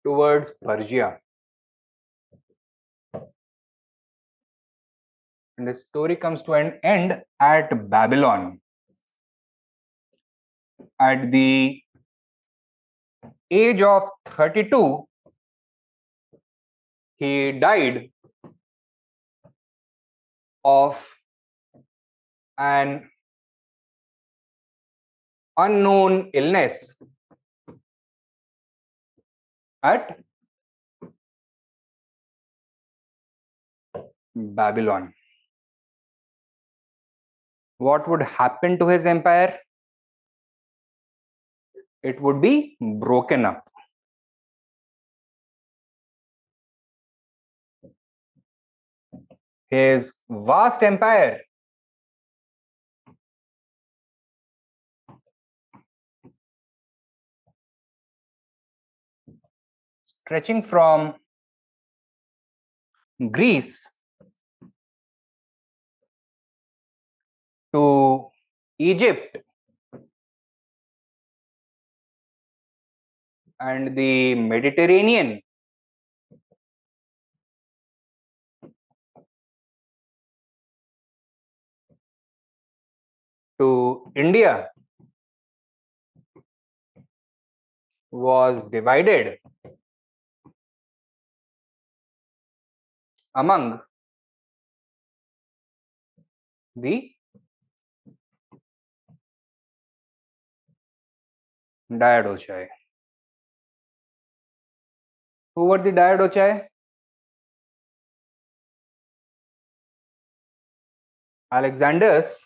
towards Persia. And the story comes to an end at Babylon. At the age of 32, he died of an unknown illness at Babylon. What would happen to his empire? It would be broken up. his vast empire stretching from Greece to Egypt and the Mediterranean to India was divided among the Diadochi. Who were the Diadochi? Alexander's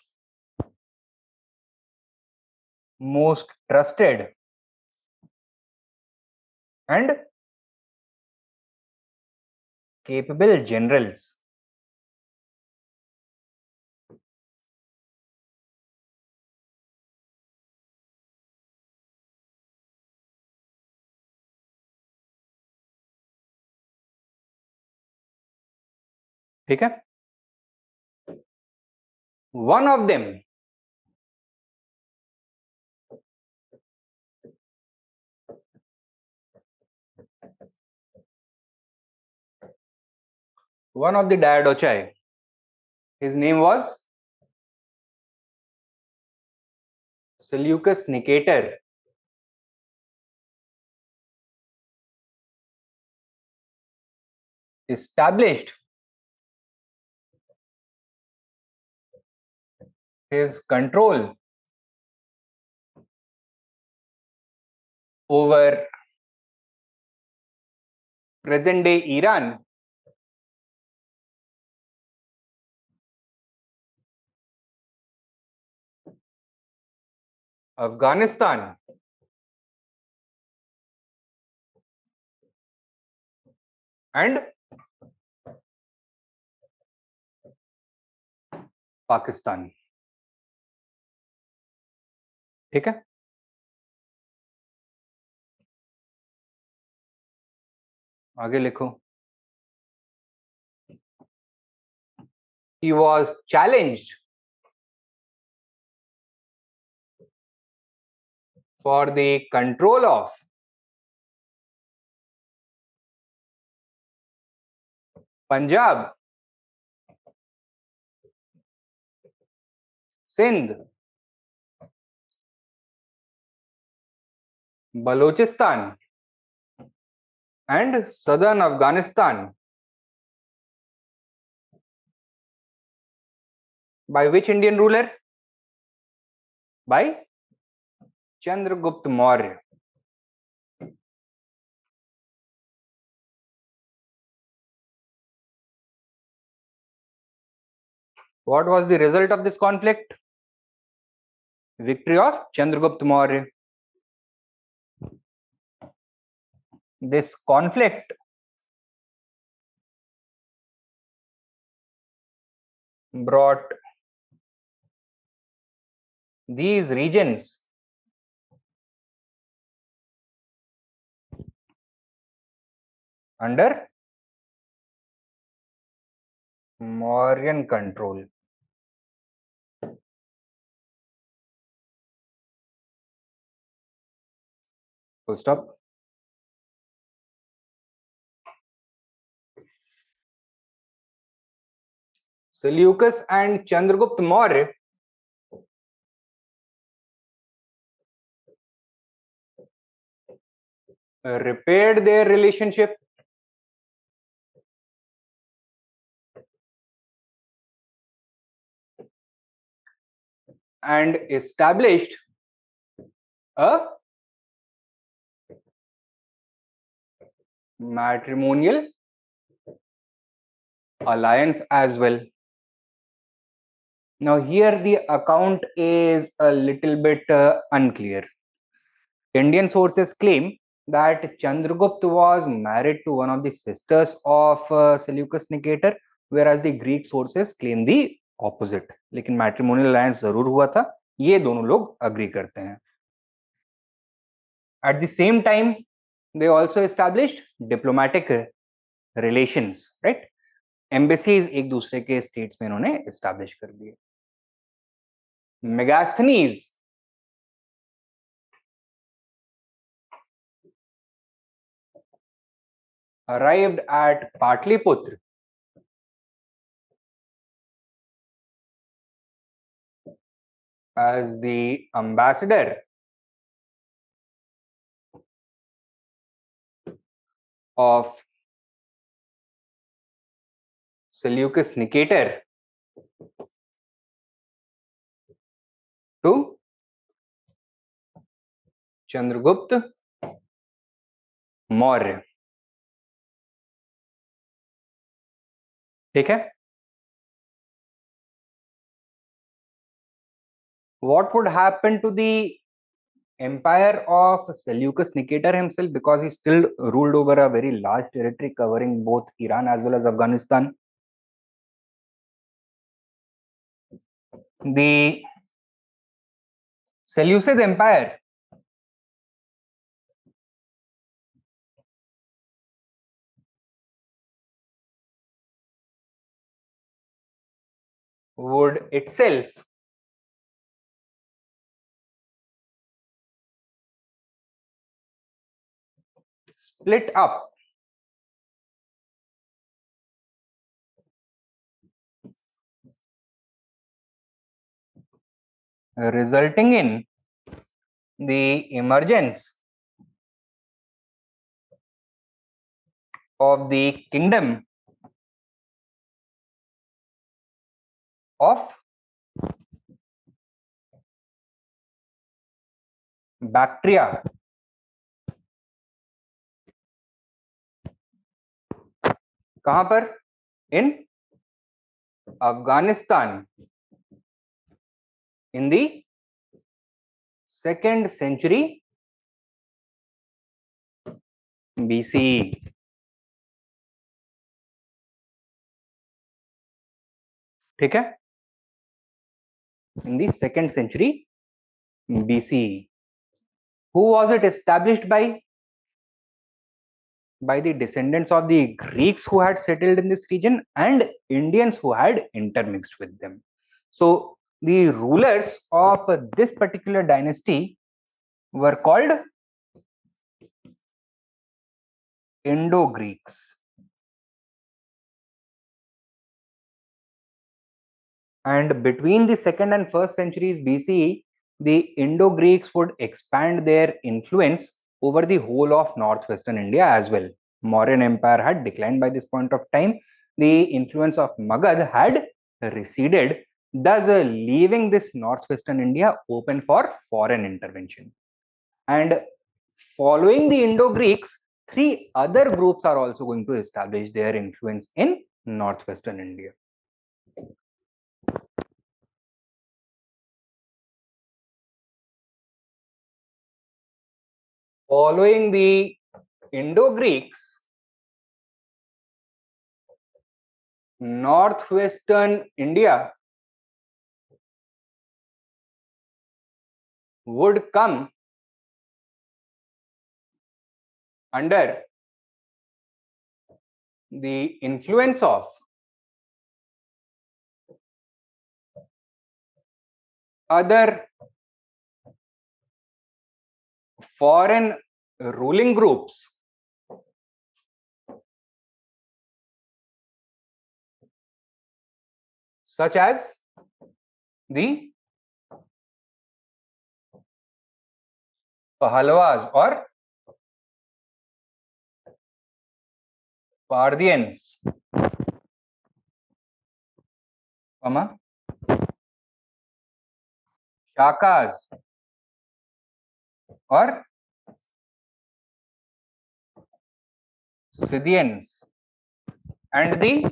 most trusted and capable generals. ठीक है? One of them one of the Diadochi, his name was Seleucus Nicator. Established his control over present day Iran Afghanistan and Pakistan. ठीक है? आगे लिखो. He was challenged for the control of Punjab, Sindh, Balochistan and southern Afghanistan. By which Indian ruler? By Chandragupta Maurya. What was the result of this conflict? Victory of Chandragupta Maurya. This conflict brought these regions under Mauryan control. Full stop. Seleucus and Chandragupta Maurya repaired their relationship and established a matrimonial alliance as well. Now here the account is a little bit unclear. Indian sources claim that Chandragupta was married to one of the sisters of Seleucus Nicator, whereas the Greek sources claim the opposite. लेकिन matrimonial alliance जरूर हुआ था, ये दोनों लोग agree करते हैं. At the same time, they also established diplomatic relations, right? Embassies एक दूसरे के states में इन्होंने establish कर दिए. Megasthenes arrived at Patliputra as the ambassador of Seleucus Nicator to Chandragupta Maurya. ठीक है. What would happen to the empire of Seleucus Nicator himself, because he still ruled over a very large territory covering both Iran as well as Afghanistan? The Seleucid Empire would itself split up resulting in the emergence of the kingdom of Bactria. कहां पर? In Afghanistan in the 2nd century BCE. ठीक है. In the 2nd century BCE. Who was it established by? By the descendants of the Greeks who had settled in this region and Indians who had intermixed with them. So the rulers of this particular dynasty were called Indo-Greeks. And between the 2nd and 1st centuries BCE, the Indo-Greeks would expand their influence over the whole of northwestern India as well. Mauryan Empire had declined by this point of time. The influence of Magad had receded, thus leaving this northwestern India open for foreign intervention. And following the Indo-Greeks, 3 other groups are also going to establish their influence in northwestern India. Following the Indo-Greeks, northwestern India would come under the influence of other foreign ruling groups such as the Pahalwas or Parthians, Shakas or Scythians, and the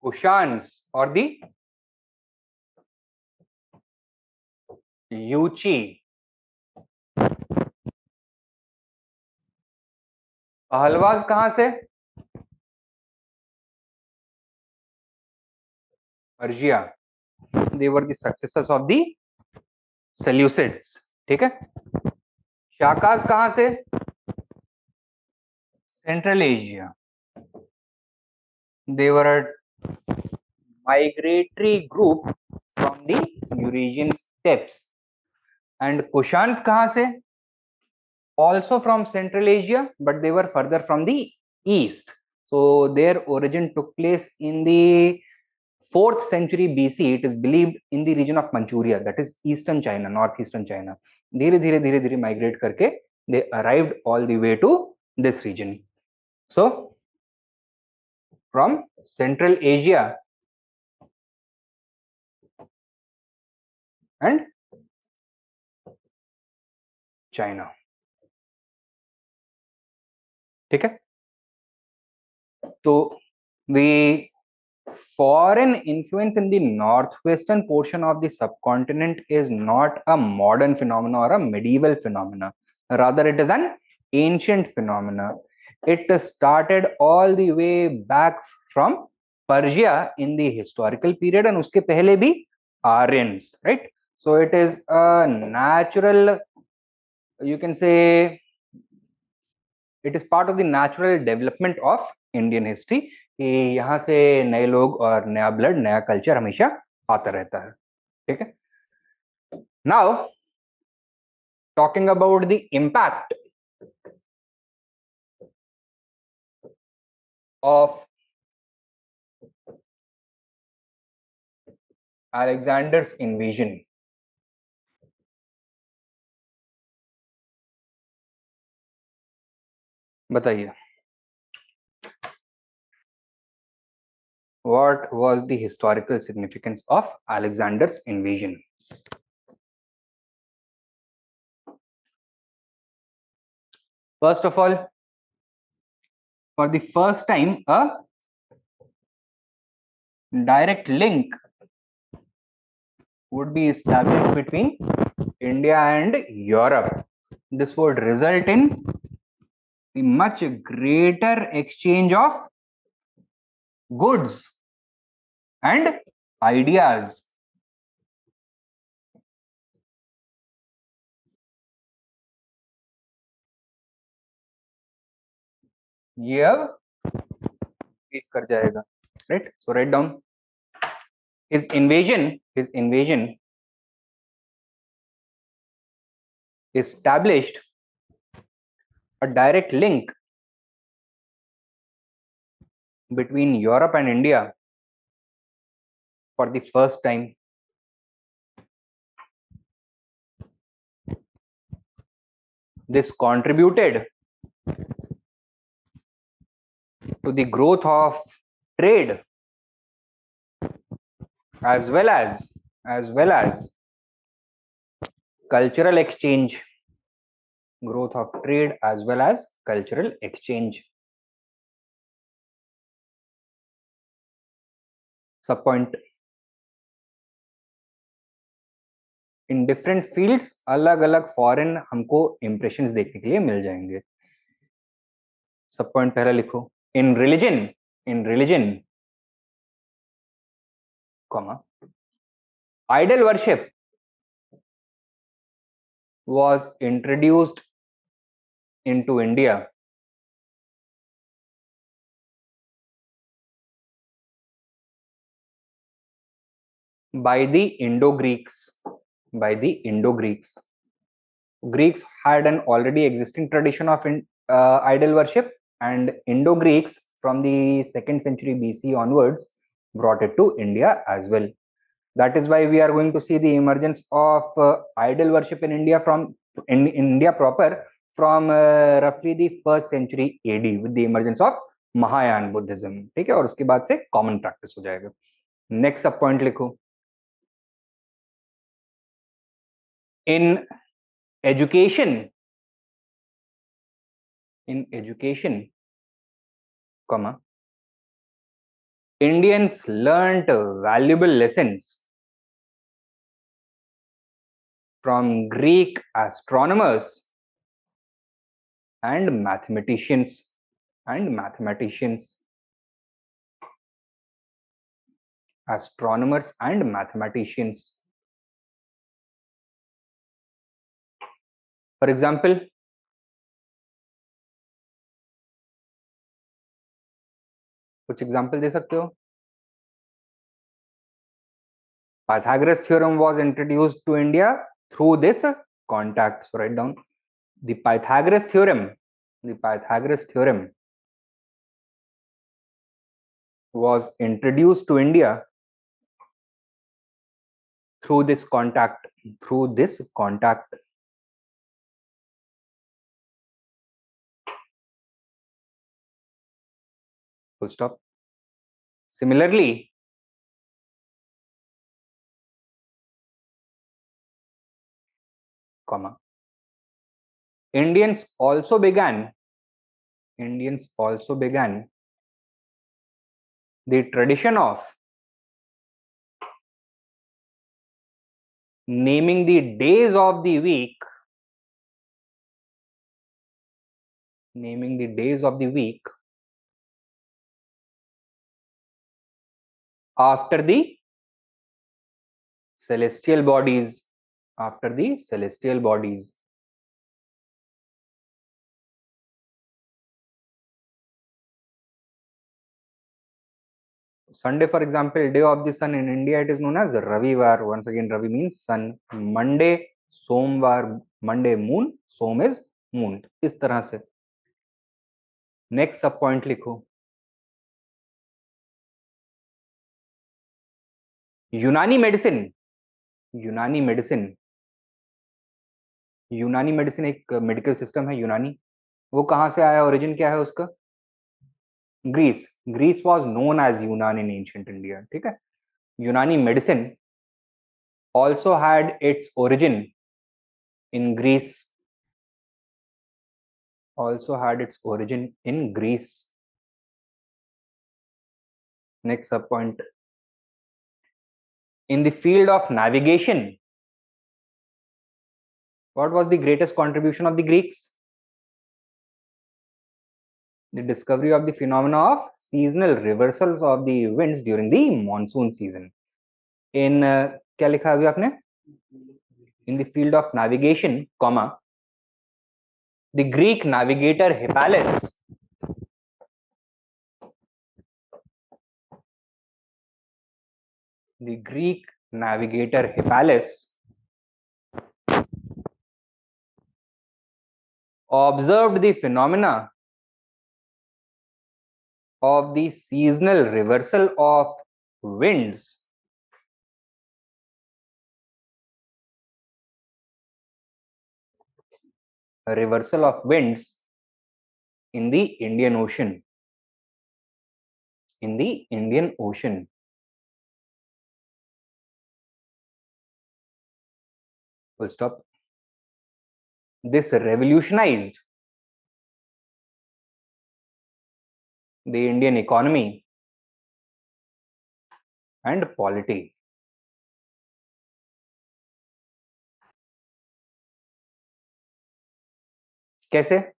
Kushans or the Yuchi. Pahlavas कहां से? Persia. They were the successors of the Seleucids. ठीक है. शाकाज कहां से? Central Asia. They were a migratory group from the Eurasian steppes. And Kushans कहां से? Also from Central Asia, but they were further from the east. So their origin took place in the 4th century BC. It is believed in the region of Manchuria, that is eastern China, northeastern China. धीरे धीरे धीरे धीरे migrate करके they arrived all the way to this region. So from Central Asia and China. ठीक है. तो the foreign influence in the northwestern portion of the subcontinent is not a modern phenomena or a medieval phenomena. Rather, it is an ancient phenomena. It started all the way back from Persia in the historical period, and uske pehle bhi Aryans, right? So it is a natural, you can say, it is part of the natural development of Indian history कि यहाँ से नए लोग और नया blood, नया culture हमेशा आता रहता है. ठीक है. Now talking about the impact of Alexander's invasion. बताइए, what was the historical significance of Alexander's invasion? First of all, for the first time, a direct link would be established between India and Europe. This would result in a much greater exchange of goods and ideas. ये अब face कर जाएगा, right? So write down his invasion established a direct link between Europe and India for the first time. This contributed to the growth of trade as well as cultural exchange. Growth of trade as well as cultural exchange. Sub point. In different fields अलग अलग foreign हमको impressions देखने के लिए मिल जाएंगे. सब point पहला लिखो. In religion comma idol worship was introduced into India by the Indo-Greeks. Greeks had an already existing tradition of idol worship, and Indo-Greeks from the 2nd century BC onwards brought it to India as well. That is why we are going to see the emergence of idol worship in India in India proper from roughly the 1st century AD with the emergence of Mahayana Buddhism. ठीक है. और उसके बाद से common practice हो जाएगा. Next sub point लिखो. in education comma Indians learnt valuable lessons from Greek astronomers and mathematicians. and mathematicians. Astronomers and mathematicians. For example, कुछ एग्जाम्पल दे सकते हो? Pythagoras theorem was introduced to India through this contact. So write down the Pythagoras theorem. The Pythagoras theorem was introduced to India through this contact. Through this contact. Full stop. Similarly, comma, Indians also began the tradition of naming the days of the week, after the celestial bodies, Sunday, for example, day of the sun in India, it is known as Ravivar. Once again, Ravi means sun. Monday, Somvar, Monday moon, Som is moon. इस तरह से. Next सब point लिखो. यूनानी medicine एक medical system है यूनानी. वो कहाँ से आया? ओरिजिन क्या है उसका? ग्रीस वॉज नोन एज यूनान इन एंशिएंट इंडिया. ठीक है. यूनानी medicine also had its origin in Greece. Next sub point. In the field of navigation, what was the greatest contribution of the Greeks? The discovery of the phenomena of seasonal reversals of the winds during the monsoon season. In क्या लिखा अभी आपने? In the field of navigation, comma, the Greek navigator Hippalus observed the phenomena of the seasonal reversal of winds in the Indian Ocean. Full stop. This revolutionized the Indian economy and polity. कैसे?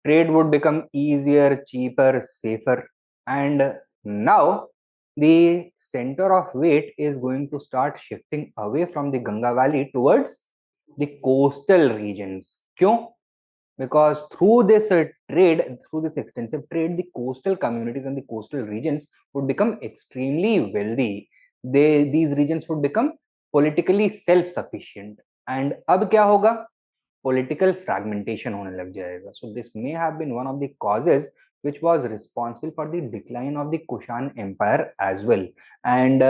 Trade would become easier, cheaper, safer, and now the center of weight is going to start shifting away from the Ganga Valley towards the coastal regions. क्यों? Because through this extensive trade, the coastal communities and the coastal regions would become extremely wealthy. These regions would become politically self-sufficient. And अब क्या होगा? Political fragmentation होने लग जाएगा. So this may have been one of the causes which was responsible for the decline of the Kushan Empire as well, and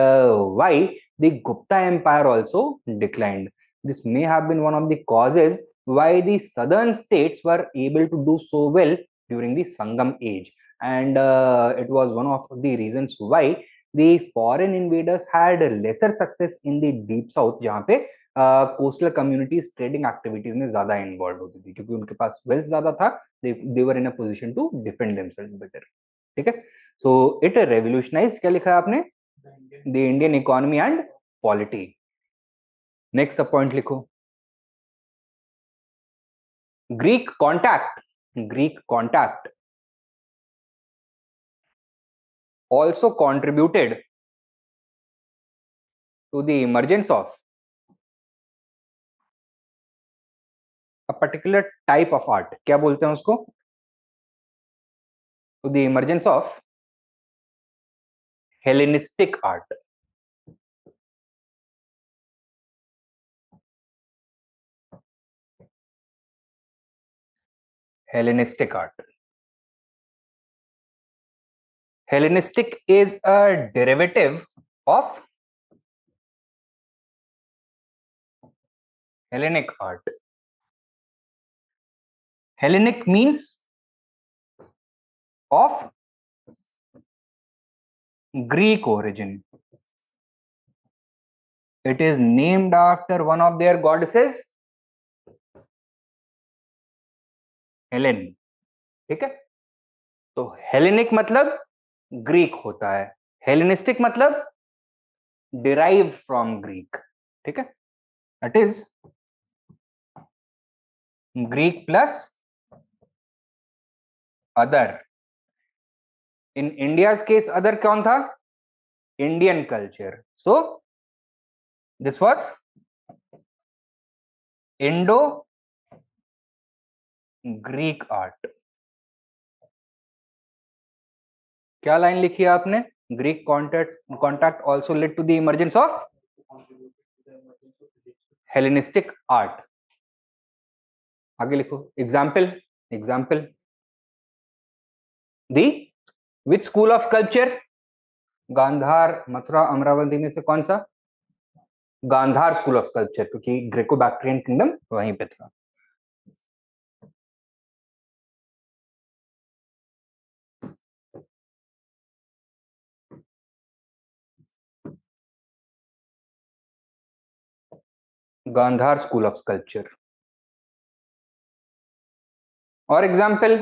why the Gupta Empire also declined. This may have been one of the causes why the southern states were able to do so well during the Sangam age, and it was one of the reasons why the foreign invaders had lesser success in the deep south, जहाँ पे coastal communities trading activities में ज्यादा involve होती थी क्योंकि उनके पास wealth ज्यादा था. They were in a position to defend themselves better. ठीक है. सो इट रेवोल्यूशनाइज्ड, क्या लिखा है आपने? The Indian economy and polity. Next sub point लिखो. Greek contact also contributed to the emergence of a particular type of art. क्या बोलते हैं उसको? To the emergence of Hellenistic art. Hellenistic art. Hellenistic is a derivative of Hellenic art. Hellenic means of Greek origin. It is named after one of their goddesses, Helen. ठीक है? तो Hellenic मतलब Greek होता है, Hellenistic मतलब derived from Greek. ठीक है? That is Greek plus other. In India's case other कौन था? Indian culture. So this was Indo Greek art. क्या लाइन लिखी है आपने? Greek contact also led to the emergence of Hellenistic art. आगे लिखो. Example the which school of sculpture? Gandhara, Mathura, Amaravati में से कौन सा? गांधार स्कूल ऑफ स्कल्पचर, क्योंकि ग्रेको बैक्ट्रियन किंगडम वहीं पे था. Gandhara school of sculpture. और example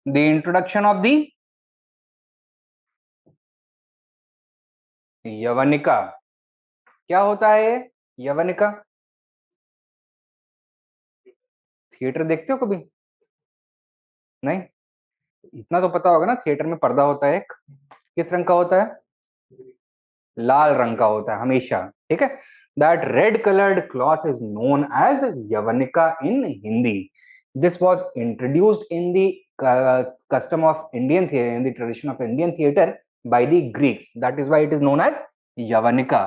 the introduction of the yavanika. क्या होता है यवनिका? थिएटर देखते हो कभी? नहीं? इतना तो पता होगा ना, थिएटर में पर्दा होता है एक, किस रंग का होता है? लाल रंग का होता है हमेशा. ठीक है? That red coloured cloth is known as yavanika in Hindi. This was introduced in the custom of Indian theater, in the tradition of Indian theater by the Greeks. That is why it is known as Yavanika.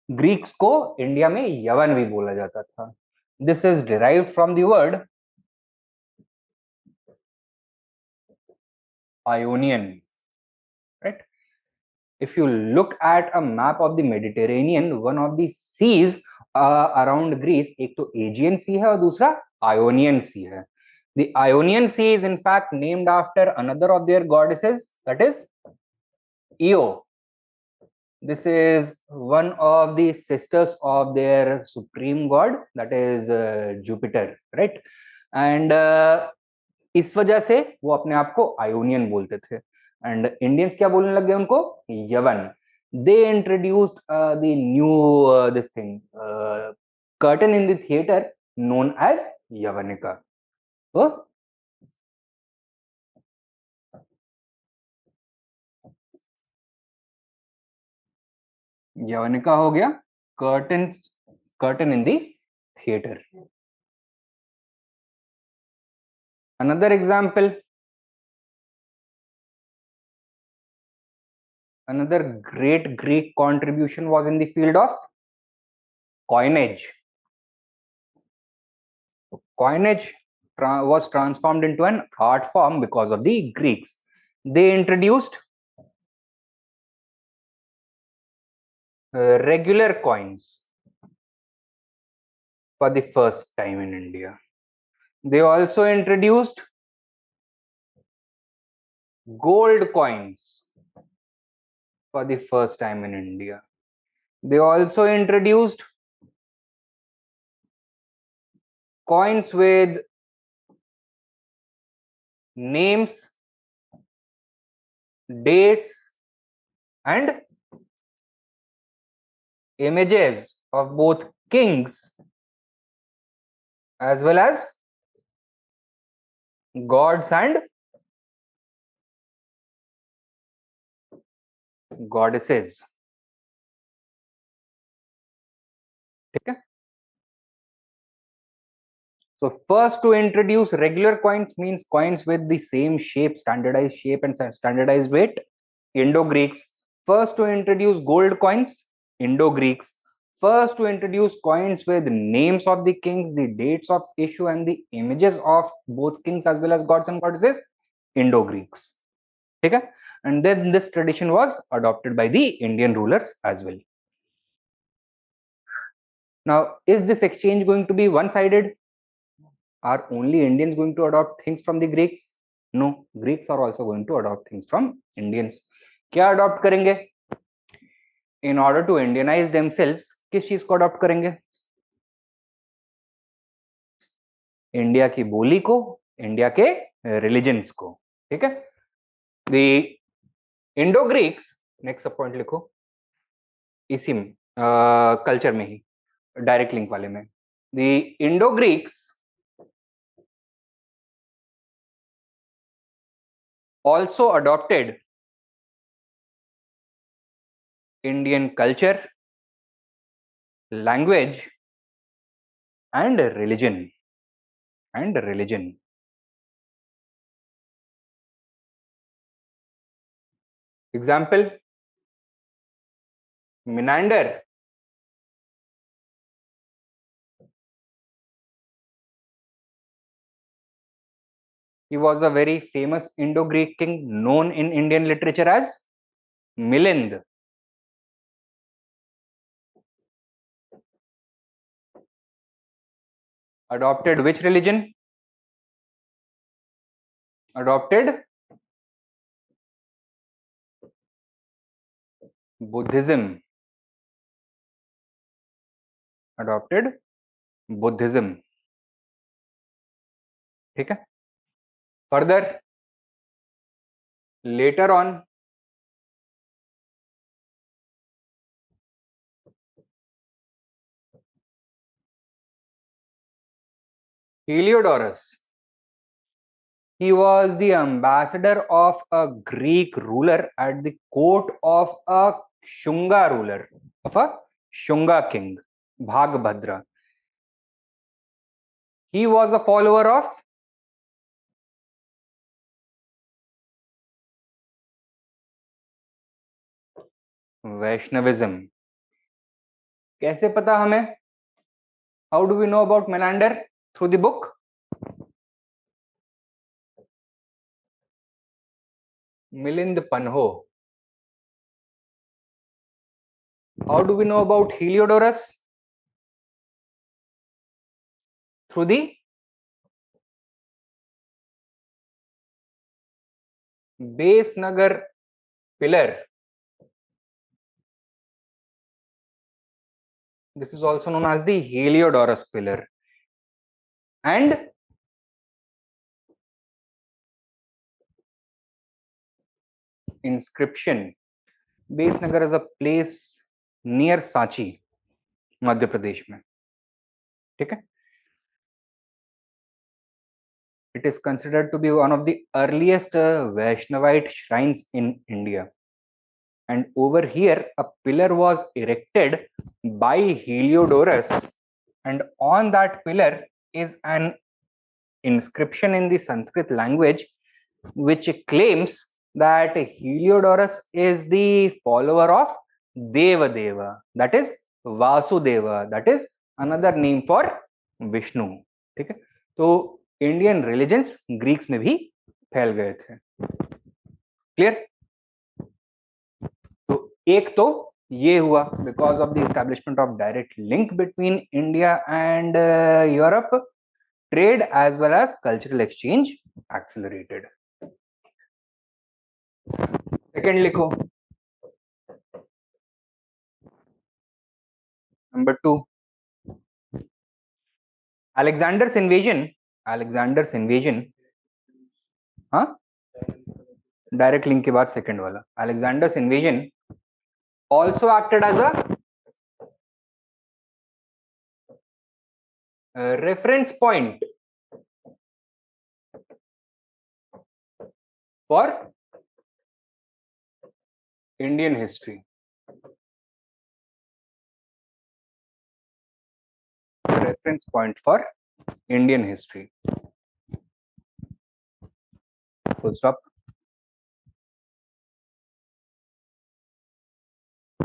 Greeks को India में यवन भी बोला जाता था. This is derived from the word Ionian. Right? If you look at a map of the Mediterranean, one of the seas around Greece, एक तो Aegean Sea है और दूसरा Ionian Sea है. The Ionian Sea is in fact named after another of their goddesses, that is Io. This is one of the sisters of their supreme god, that is Jupiter, right? And इस वजह से वो अपने आप को Ionian बोलते थे. And Indians क्या बोलने लग गए उनको? Yavana. They introduced the new this thing curtain in the theatre known as yavanika. तो यवनिका हो गया curtain in the theatre. Another example, another great Greek contribution was in the field of coinage. Coinage was transformed into an art form because of the Greeks. They introduced regular coins for the first time in India. They also introduced gold coins for the first time in India. They also introduced coins with names, dates, and images of both kings as well as gods and goddesses. ठीक है. So first to introduce regular coins, means coins with the same shape, standardized shape and standardized weight, Indo-Greeks. First to introduce gold coins, Indo-Greeks. First to introduce coins with names of the kings, the dates of issue and the images of both kings as well as gods and goddesses, Indo-Greeks. Okay? And then this tradition was adopted by the Indian rulers as well. Now, is this exchange going to be one-sided? Are only Indians going to adopt things from the Greeks? No, Greeks are also going to adopt things from Indians. क्या adopt करेंगे? In order to Indianize themselves, किस चीज को adopt करेंगे? India की बोली को, India के रिलीजन्स को. ठीक है. The Indo-Greeks, next sub point लिखो इसी में, कल्चर में ही, डायरेक्ट लिंक वाले में. The Indo-Greeks also adopted Indian culture, language and religion. Example, Menander. He was a very famous Indo-Greek king known in Indian literature as Milind. Adopted which religion? Adopted Buddhism. Adopted Buddhism. ठीक है. Further, later on, Heliodorus. He was the ambassador of a Greek ruler at the court of a Shunga ruler, of a Shunga king, Bhagbhadra. He was a follower of Vaishnavism. कैसे पता हमें? How do we know about Menander? Through the book Milind Panho. How do we know about Heliodorus? Through the base Nagar pillar. This is also known as the Heliodorus pillar. And inscription. Base Nagar is a place near Sanchi, Madhya Pradesh में. ठीक है. It is considered to be one of the earliest Vaishnavite shrines in India. And over here, a pillar was erected by Heliodorus, and on that pillar is an inscription in the Sanskrit language which claims that Heliodorus is the follower of Devadeva, that is Vasudeva, that is another name for Vishnu. ठीक है. तो Indian religions Greeks में भी फैल गए थे. Clear? तो एक तो ये हुआ because of the establishment of direct link between India and Europe, trade as well as cultural exchange accelerated. Second लिखो, नंबर 2, Alexander's invasion. हाँ, डायरेक्ट लिंक के बाद सेकेंड वाला. Alexander's invasion also acted as a reference point for Indian history. Reference point for Indian history. Full stop.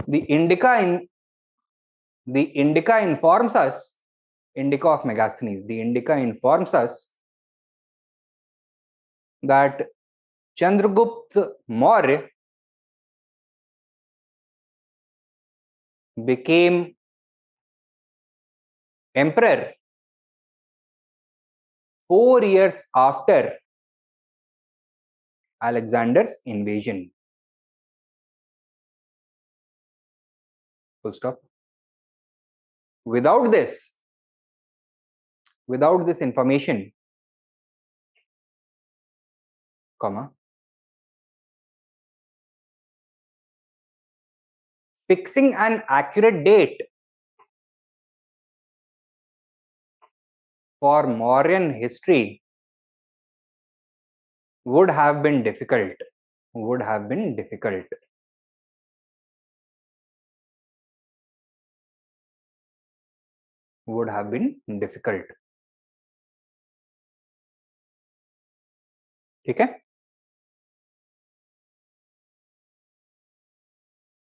The Indica informs us, Indica of Megasthenes, the Indica informs us that Chandragupta Maurya became emperor 4 years after Alexander's invasion. Full stop. Without this information, comma, fixing an accurate date for Mauryan history would have been difficult. Would have been difficult. Would have been difficult. Okay?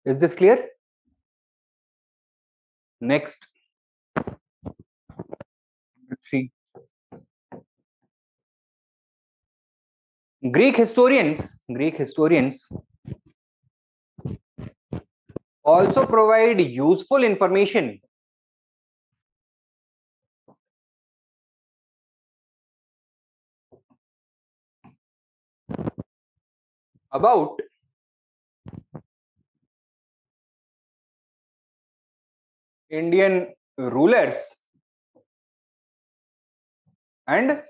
Is this clear? Next. 3. Greek historians also provide useful information about Indian rulers and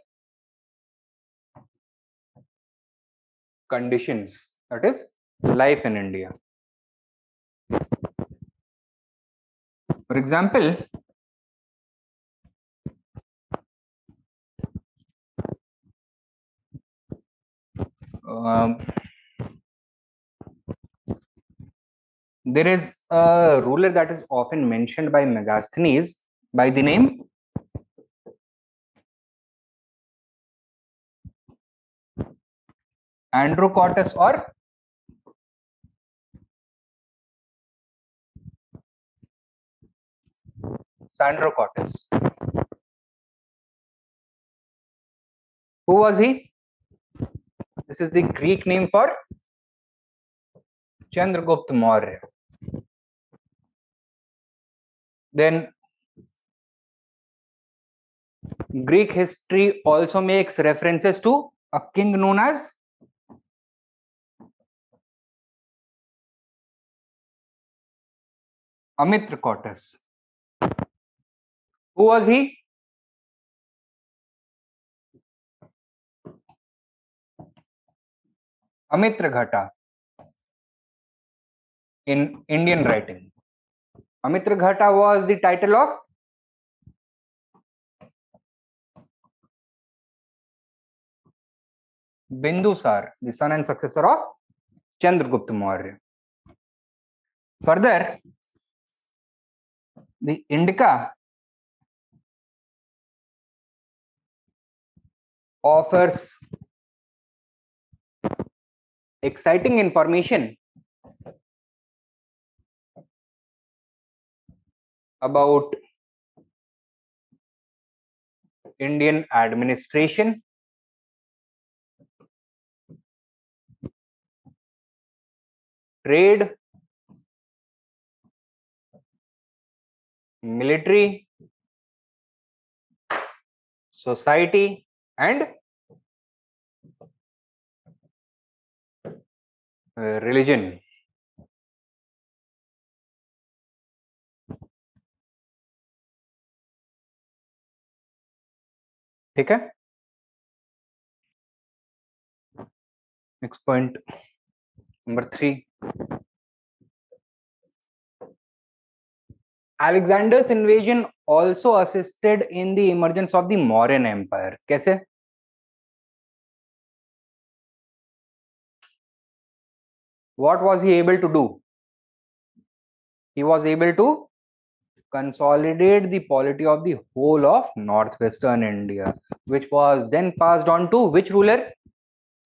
conditions, that is life in India. For example, there is a ruler that is often mentioned by Megasthenes by the name Androcotus or Sandrocotus. Who was he? This is the Greek name for Chandragupta Maurya. Then Greek history also makes references to a king known as Amitracotus. Who was he? Amitraghata in Indian writing. Amitraghata was the title of Bindusar, the son and successor of Chandragupta Maurya. Further, the Indica offers exciting information about Indian administration, trade, military, society, and religion. ठीक है? Next point, number 3. Alexander's invasion also assisted in the emergence of the Mauryan Empire. कैसे? What was he able to do? He was able to consolidate the polity of the whole of northwestern India, which was then passed on to which ruler?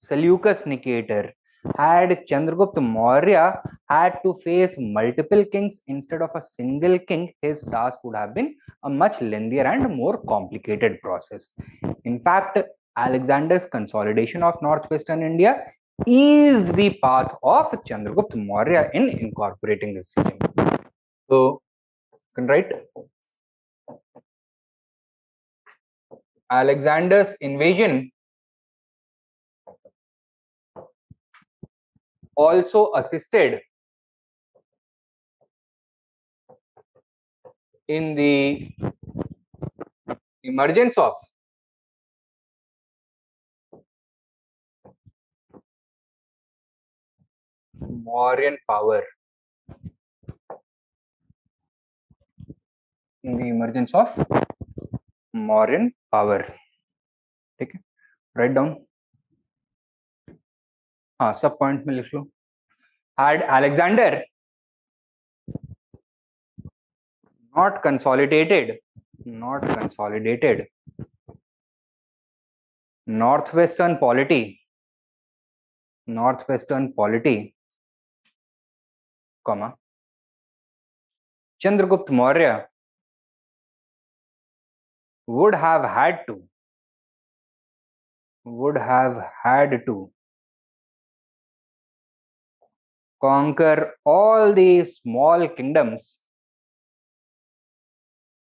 Seleucus Nicator. Had Chandragupta Maurya had to face multiple kings instead of a single king, his task would have been a much lengthier and more complicated process. In fact, Alexander's consolidation of northwestern India eased the path of Chandragupta Maurya in incorporating this region. So, you can write Alexander's invasion also assisted in the emergence of Mauryan power. In the emergence of Mauryan power. ठीक है, write down. हाँ, सब point में लिख लो. Had Alexander not consolidated northwestern polity, comma, Chandragupta Maurya would have had to conquer all the small kingdoms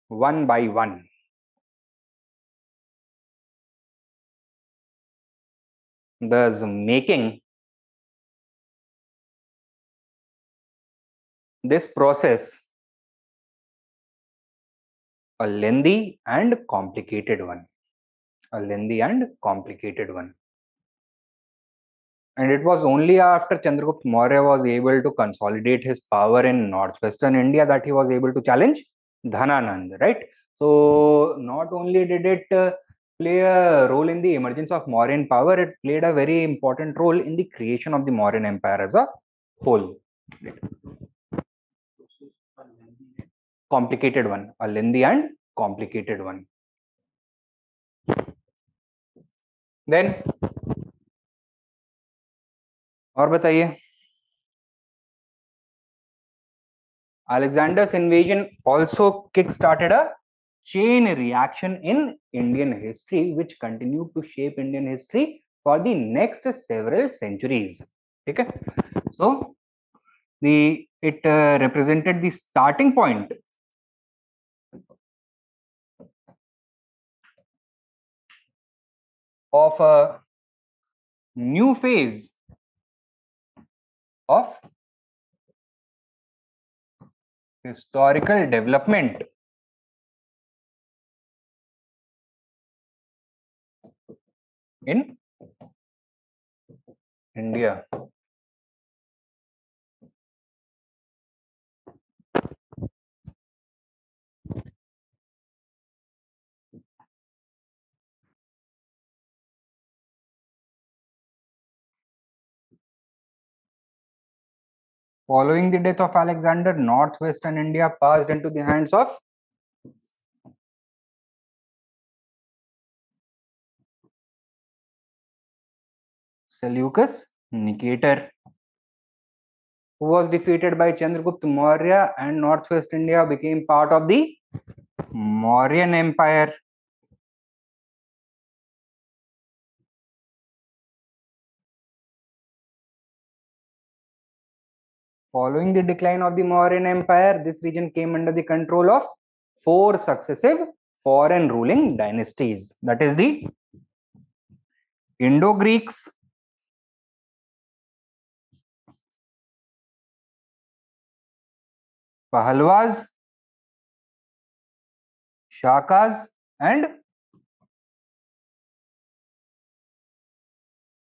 one by one. Thus making this process a lengthy and complicated one. And it was only after Chandragupta Maurya was able to consolidate his power in northwestern India that he was able to challenge Dhananand, right? So not only did it play a role in the emergence of Mauryan power, it played a very important role in the creation of the Mauryan Empire as a whole. Complicated one, a lengthy and complicated one. Then और बताइए. Alexander's invasion also kick-started a chain reaction in Indian history, which continued to shape Indian history for the next several centuries. Okay, so it represented the starting point of a new phase of historical development in India. Following the death of Alexander, northwestern India passed into the hands of Seleucus Nicator, who was defeated by Chandragupta Maurya, and northwest India became part of the Mauryan Empire. Following the decline of the Mauryan Empire, this region came under the control of 4 successive foreign ruling dynasties. That is the Indo-Greeks, Pahalwas, Shakas, and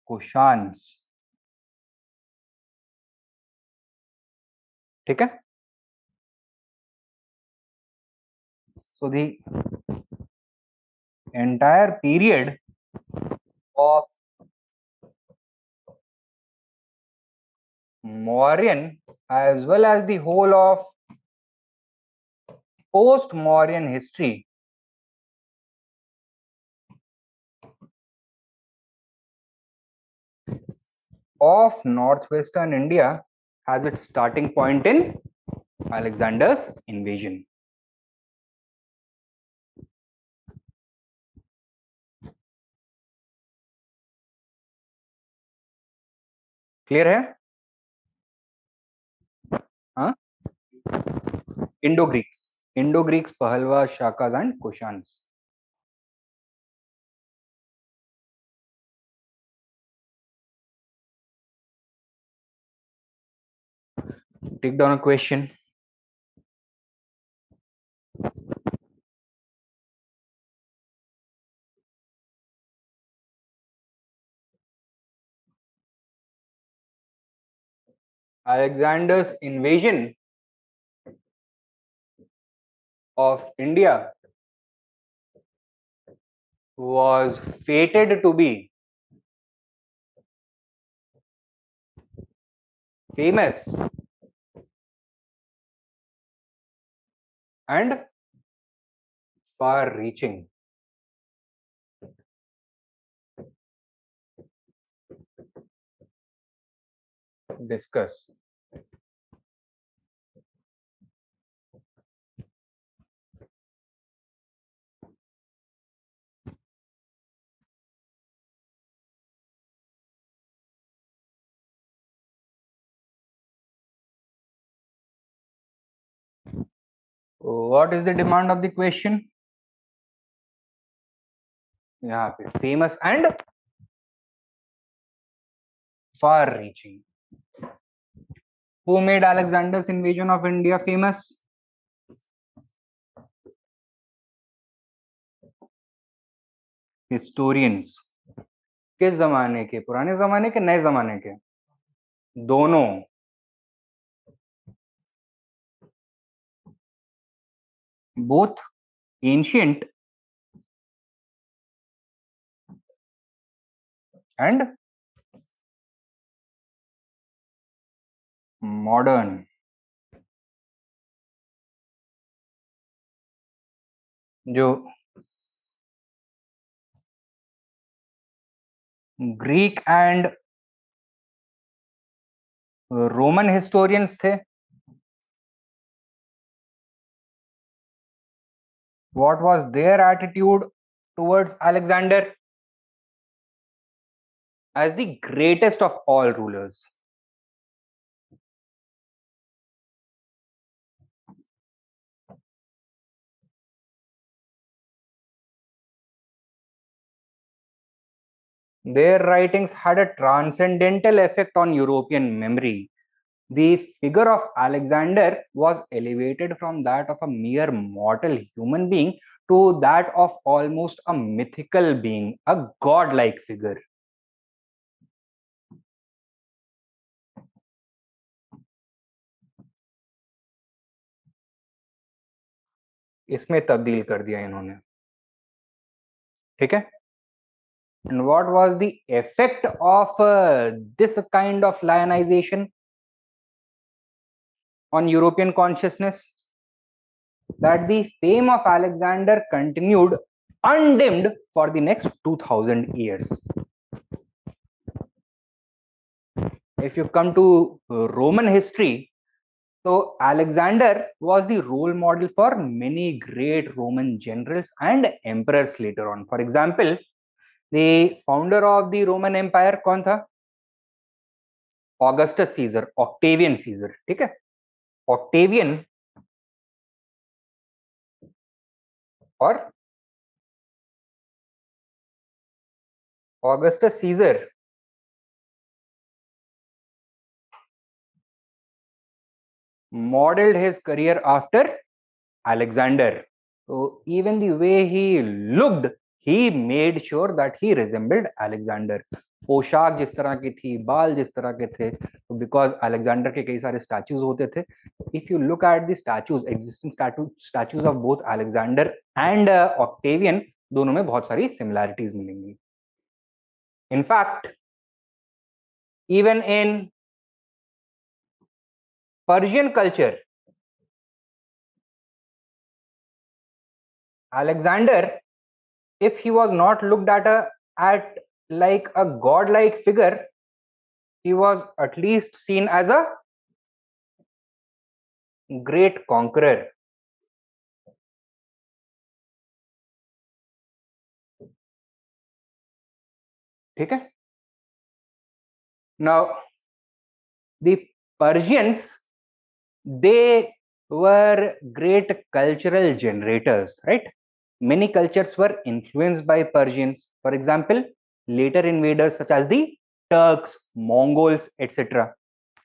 Kushans. ठीक है. So the entire period of Mauryan as well as the whole of post-Mauryan history of northwestern India has its starting point in Alexander's invasion. Clear है? हाँ? Indo-Greeks, Pahalva, Shakas and Kushans. Take down a question. Alexander's invasion of India was fated to be famous and far-reaching. Discuss. What is the demand of the question? Yeah, famous and far-reaching. Who made Alexander's invasion of India famous? Historians. किस जमाने के? पुराने जमाने के, नए जमाने के? दोनों. Both ancient and modern. जो Greek and Roman historians थे, what was their attitude towards Alexander as the greatest of all rulers? Their writings had a transcendental effect on European memory. The figure of Alexander was elevated from that of a mere mortal human being to that of almost a mythical being, a godlike figure. इसमें तब्दील कर दिया इन्होंने. ठीक है? And what was the effect of this kind of lionization on European consciousness? That the fame of Alexander continued undimmed for the next 2000 years. If you come to Roman history, so Alexander was the role model for many great Roman generals and emperors later on. For example, the founder of the Roman Empire कौन था? Augustus Caesar, Octavian Caesar. ठीक है? Octavian और Augustus Caesar modeled his career after Alexander. So even the way he looked, he made sure that he resembled Alexander. पोशाक जिस तरह की थी, बाल जिस तरह के थे, तो बिकॉज अलेक्जेंडर के कई सारे स्टैचूज होते थे. If you look at the statues, existing statues of both Alexander and Octavian, दोनों में बहुत सारी सिमिलैरिटीज मिलेंगी. In fact even in Persian culture, Alexander, if he was not looked at like a godlike figure, he was at least seen as a great conqueror. ठीक है. Now the Persians, they were great cultural generators, right? Many cultures were influenced by Persians. For example, later invaders such as the Turks, Mongols, etc.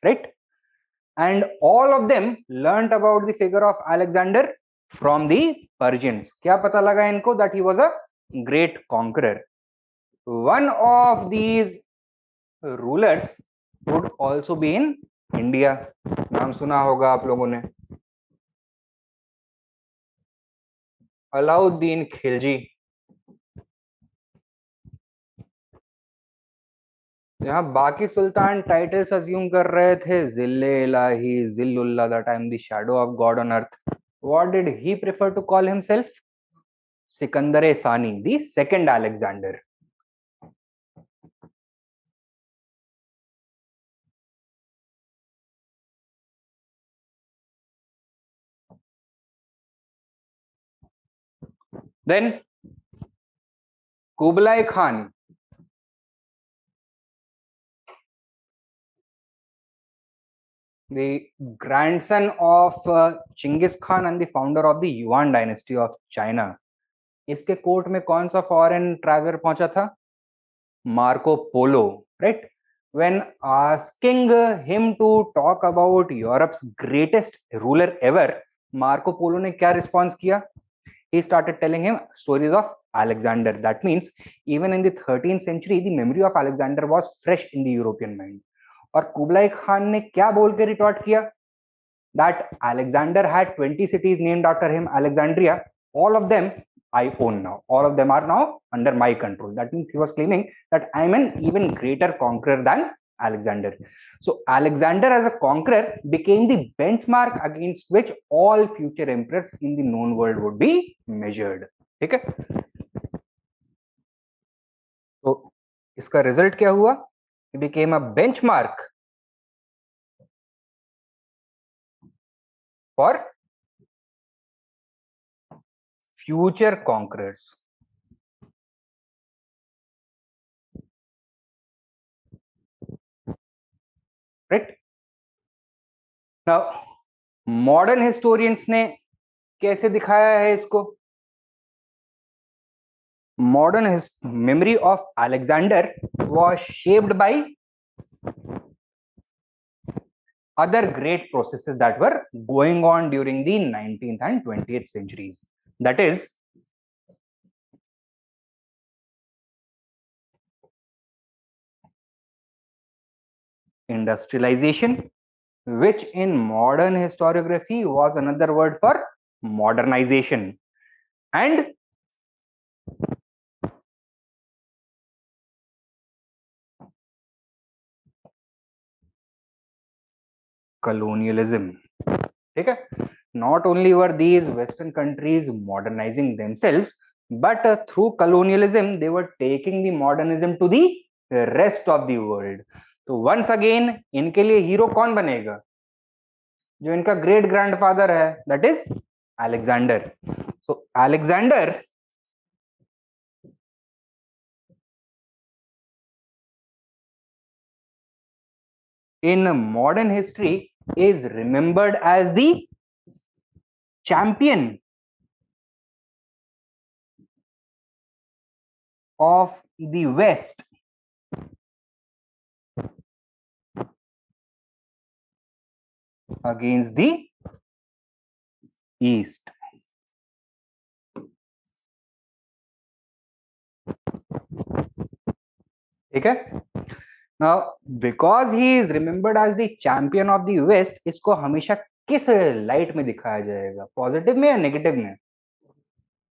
Right? And all of them learnt about the figure of Alexander from the Persians. क्या पता लगा इनको that he was a great conqueror. One of these rulers would also be in India. नाम सुना होगा आप लोगों ने, अलाउद्दीन खिलजी. यहाँ बाकी सुल्तान टाइटल्स अज्यूम कर रहे थे, जिल्ले इलाही, जिल्लुल्लाह, that I am the shadow of God on earth. What did he prefer to call himself? Sikandar Sani, the second Alexander. Then Kublai Khan, the grandson of Genghis Khan and the founder of the Yuan dynasty of China. इसके court में कौन सा foreign traveller पहुंचा था? Marco Polo, right? When asking him to talk about Europe's greatest ruler ever, Marco Polo ने क्या response किया? He started telling him stories of Alexander. That means even in the 13th century, the memory of Alexander was fresh in the European mind. और Kublai Khan ने क्या बोल के retort किया? That Alexander had 20 cities named after him, Alexandria. All of them I own now. All of them are now under my control. That means he was claiming that I am an even greater conqueror than Alexander. So Alexander as a conqueror became the benchmark against which all future emperors in the known world would be measured. ठीक है. तो इसका result क्या हुआ? He became a benchmark for future conquerors. Right? Now, modern historians ने कैसे दिखाया है इसको? Modern memory of Alexander was shaped by other great processes that were going on during the 19th and 20th centuries. That is, industrialization, which in modern historiography was another word for modernization, and colonialism. Okay? Not only were these Western countries modernizing themselves, but through colonialism, they were taking the modernism to the rest of the world. तो once again, इनके लिए hero कौन बनेगा? जो इनका great grandfather है, that is Alexander. So Alexander in modern history is remembered as the champion of the West against the East. ठीक है. Now because he is remembered as the champion of the west, इसको हमेशा किस light में दिखाया जाएगा, positive में या नेगेटिव में?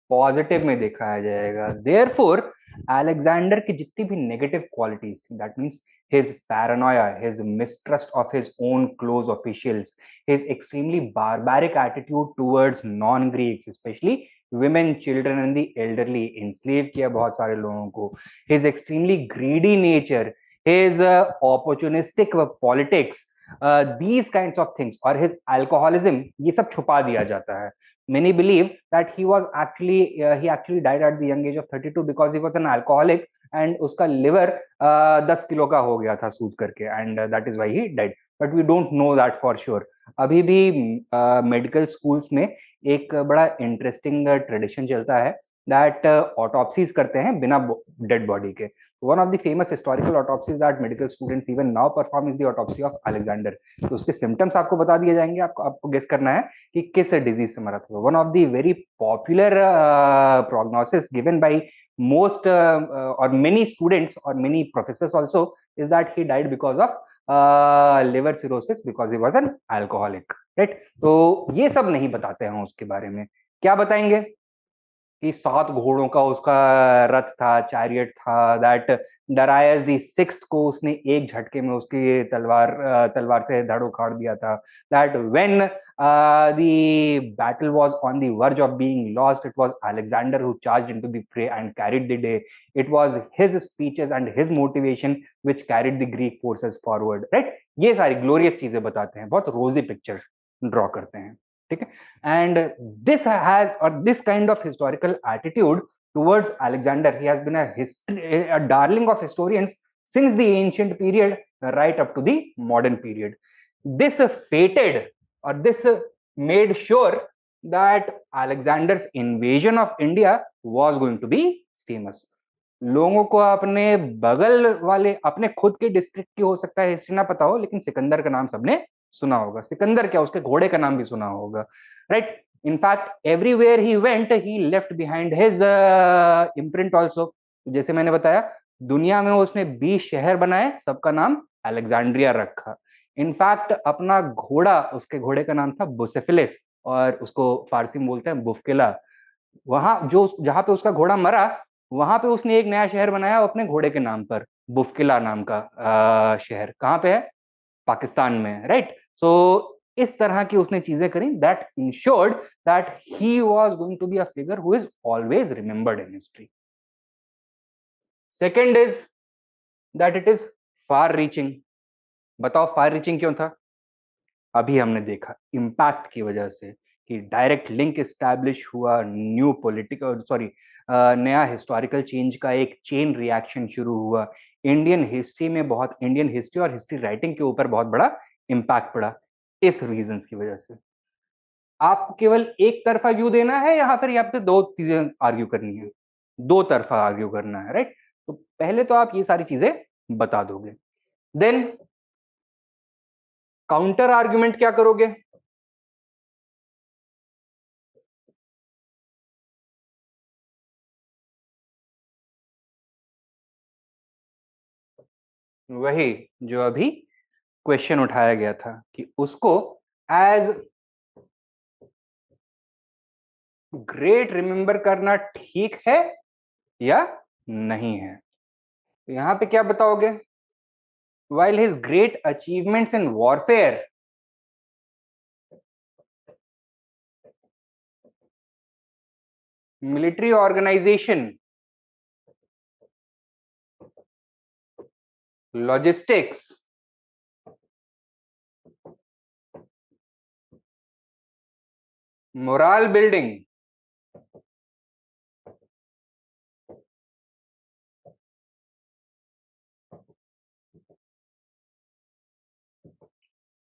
पॉजिटिव में दिखाया जाएगा। देयरफॉर अलेक्जेंडर की जितनी भी negative qualities, that means his paranoia, his mistrust of his own close officials, his extremely barbaric attitude towards non-Greeks, especially women, children and the elderly, enslave किया बहुत सारे लोगों को, his extremely greedy nature, his opportunistic politics, these kinds of things, और his alcoholism, ये सब छुपा दिया जाता है। Many believe that he actually died at the young age of 32 because he was an alcoholic and उसका liver 10 किलो का हो गया था सूद करके, and that is why he died, but we don't know that for sure। अभी भी medical schools में एक बड़ा इंटरेस्टिंग ट्रेडिशन चलता है दैट ऑटोप्सीज करते हैं बिना डेड बॉडी के। One of the famous historical autopsies that medical students even now perform is the autopsy of Alexander. तो उसके सिम्टम्स आपको बता दिए जाएंगे, आपको गेस करना है कि किस डिजीज से मरा था। One of the very popular prognosis given by most or many students or many professors also is that he died because of liver cirrhosis because he was an alcoholic, right? तो ये सब नहीं बताते हैं उसके बारे में। क्या बताएंगे कि 7 घोड़ों का उसका रथ था, चैरियट था, दैट डरायस द सिक्स्थ को उसने एक झटके में उसकी तलवार से धड़ उखाड़ दिया था, that when the battle was on the verge of being lost, it was Alexander who charged into the फ्रे and carried the day, it was his speeches and his motivation which carried the Greek forces forward, right? ये सारी glorious चीजें बताते हैं, बहुत रोजी picture draw करते हैं, ठीक है? And this has, or this kind of historical attitude towards Alexander, he has been a darling of historians since the ancient period right up to the modern period. This fated, or this made sure that Alexander's invasion of India was going to be famous। लोगों को अपने बगल वाले, अपने खुद के district की हो सकता है हिस्ट्री ना पता हो, लेकिन सिकंदर का नाम सबने सुना होगा। सिकंदर क्या, उसके घोड़े का नाम भी सुना होगा, right? In fact, everywhere he went, he left behind his imprint also। जैसे मैंने बताया, दुनिया में उसने 20 शहर बनाए, सबका नाम अलेक्जेंड्रिया रखा। इनफैक्ट अपना घोड़ा, उसके घोड़े का नाम था बुसेफिलिस, और उसको फारसी में बोलते हैं बुफकिला। वहां जो, जहां पे उसका घोड़ा मरा, वहां पे उसने एक नया शहर बनाया अपने घोड़े के नाम पर, बुफकिला नाम का शहर। कहाँ पे है? पाकिस्तान में, राइट? सो इस तरह की उसने चीजें करी that ensured that he was going to be a figure who is always remembered in history. Second is that it is far reaching. बताओ फार रीचिंग क्यों था? अभी हमने देखा इम्पैक्ट की वजह से कि डायरेक्ट लिंक एस्टैब्लिश हुआ, न्यू पॉलिटिकल, सॉरी, नया हिस्टोरिकल चेंज का एक चेन रिएक्शन शुरू हुआ। इंडियन हिस्ट्री में बहुत, इंडियन हिस्ट्री और हिस्ट्री राइटिंग के ऊपर बहुत बड़ा इम्पैक्ट पड़ा इस रीजन की वजह से। आपको केवल एक तरफा व्यू देना है या फिर यहाँ पे दो चीजें आर्ग्यू करनी है? दो तरफा आर्ग्यू करना है, राइट? तो पहले तो आप ये सारी चीजें बता दोगे, देन काउंटर आर्ग्यूमेंट क्या करोगे? वही जो अभी क्वेश्चन उठाया गया था कि उसको एज ग्रेट रिमेंबर करना ठीक है या नहीं है। तो यहां पे क्या बताओगे? while his great achievements in warfare, military organization, logistics, morale building,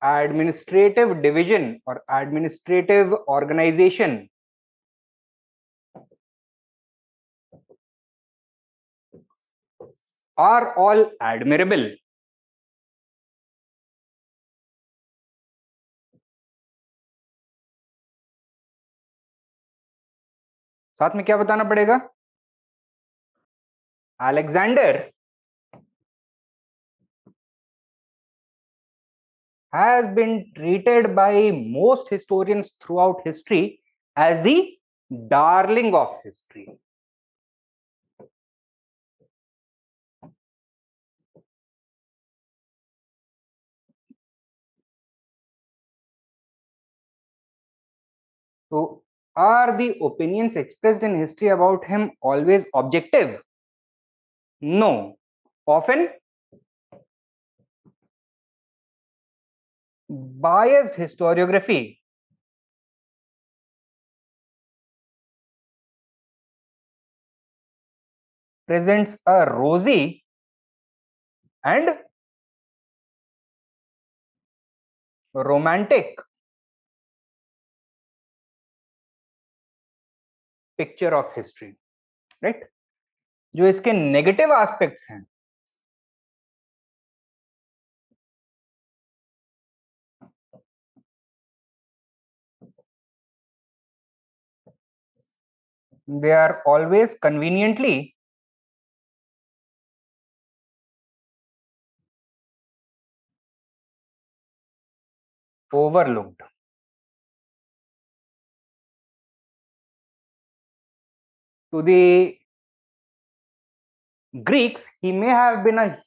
administrative division or administrative organization are all admirable। साथ में क्या बताना पड़ेगा? Alexander has been treated by most historians throughout history as the darling of history. So, are the opinions expressed in history about him always objective? No. Often biased historiography presents a rosy and romantic picture of history, right? जो इसके negative aspects हैं they are always conveniently overlooked. To the Greeks, he may have been a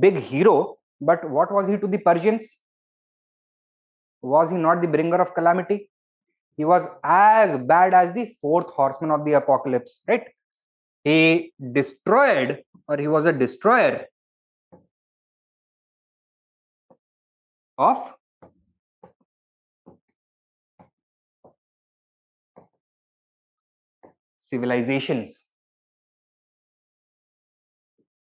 big hero, but what was he to the Persians? Was he not the bringer of calamity? He was as bad as the fourth horseman of the apocalypse, right? He destroyed, or he was a destroyer of civilizations.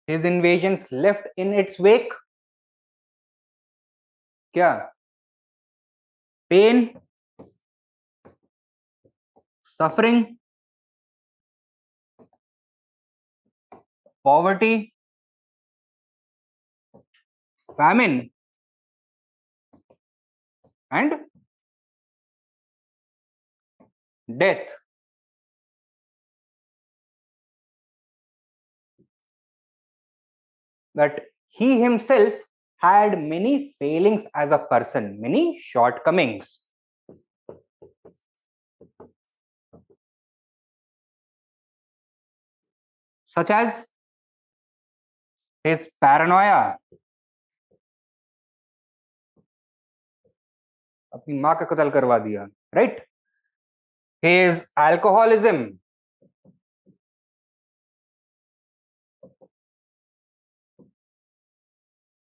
His invasions left in its wake क्या? Pain, suffering, poverty, famine, and death. That he himself had many failings as a person, many shortcomings. Such as his paranoia, अपनी माँ का कत्ल करवा दिया, right? His alcoholism,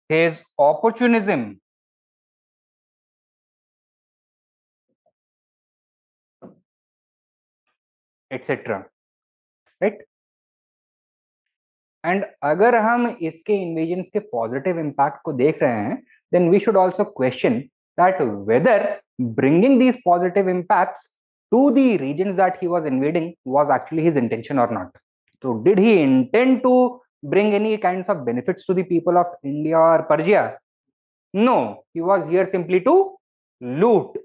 his opportunism, etc. Right? And अगर हम इसके इन्वेजन्स के पॉजिटिव इम्पैक्ट को देख रहे हैं then we should also question that whether bringing these positive impacts to the regions that he was invading was actually his intention और not. तो did he intend to bring any kinds of benefits to the people of India or Persia? No, he was here simply to loot.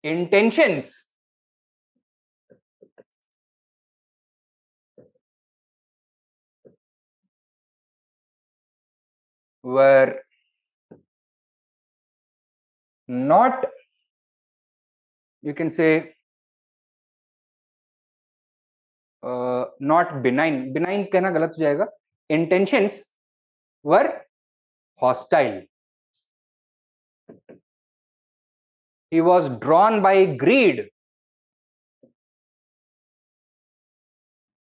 Intentions were not, you can say, not benign. Benign कहना गलत हो जाएगा. Intentions were hostile. He was drawn by greed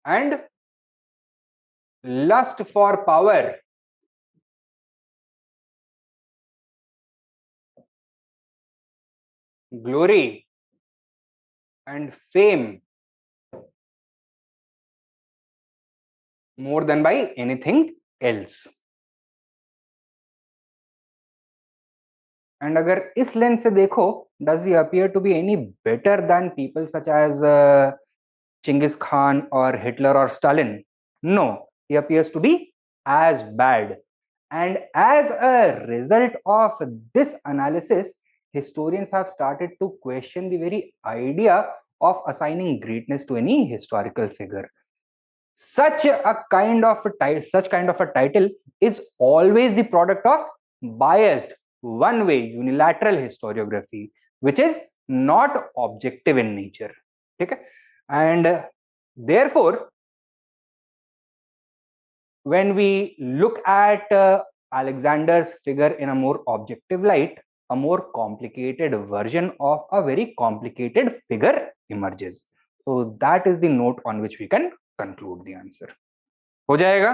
and lust for power, glory, and fame more than by anything else. And अगर इस lens से देखो, does he appear to be any better than people such as Genghis Khan or Hitler or Stalin? No, he appears to be as bad. And as a result of this analysis, historians have started to question the very idea of assigning greatness to any historical figure. Such kind of a title is always the product of biased one way unilateral historiography which is not objective in nature. ठीक है? And therefore when we look at Alexander's figure in a more objective light, a more complicated version of a very complicated figure emerges. So that is the note on which we can conclude the answer. हो जाएगा?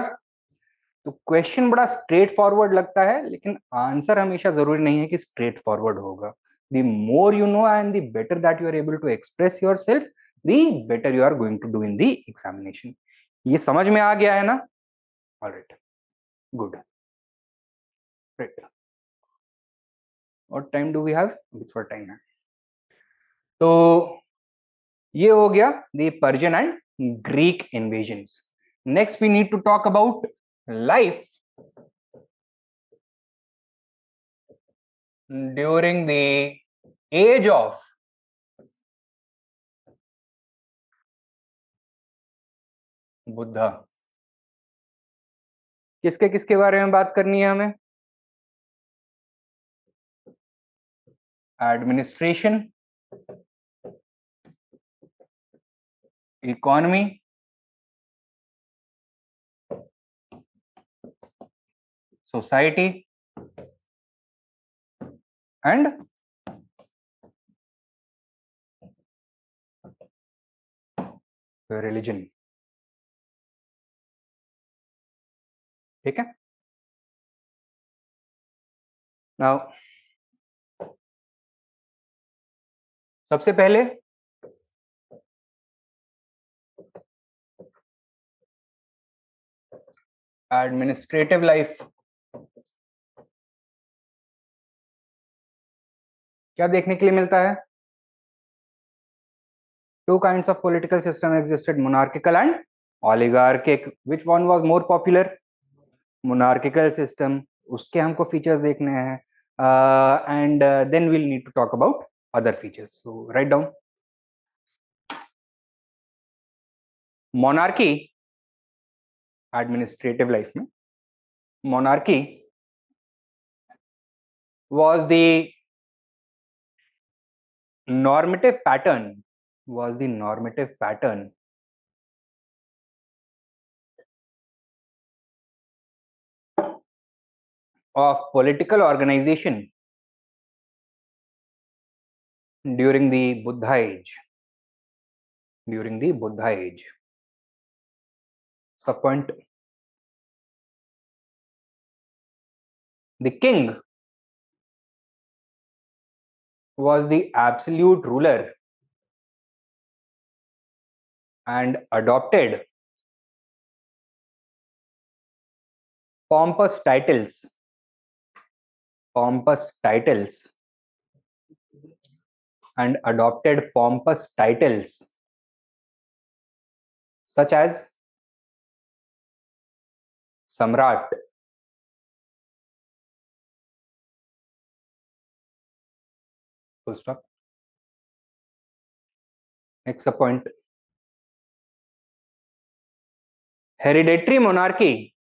तो question बड़ा straight forward लगता है, लेकिन answer हमेशा जरूरी नहीं है कि स्ट्रेट फॉरवर्ड होगा. The more you know and the better that you are able to express yourself, the better you are going to do in the examination. ये समझ में आ गया है ना? Alright, good. राइट, और टाइम डू वी हैव? थोड़ा time है. तो ये हो गया the Persian and Greek invasions. Next we need to talk about life during the age of Buddha. किसके किसके बारे में बात करनी है हमें? Administration, economy, society and religion. ठीक है? नाउ सबसे पहले एडमिनिस्ट्रेटिव लाइफ. क्या देखने के लिए मिलता है? Two kinds of political system existed, monarchical and oligarchic. Which one was more popular? Monarchical system. उसके हमको features देखने हैं, and then we'll need to talk about other features. So write down. Monarchy, administrative life में monarchy was the normative pattern of political organization during the Buddha age. Subpoint. The king was the absolute ruler and adopted pompous titles such as Samrat, full stop. Next point. Hereditary monarchy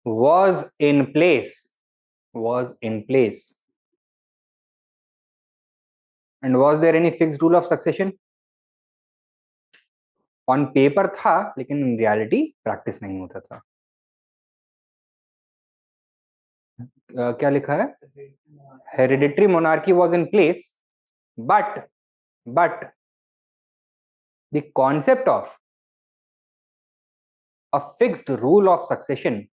was in place. And was there any fixed rule of succession? On paper था, लेकिन in reality practice नहीं होता था. क्या लिखा है? Hereditary monarchy was in place, but the concept of a fixed rule of succession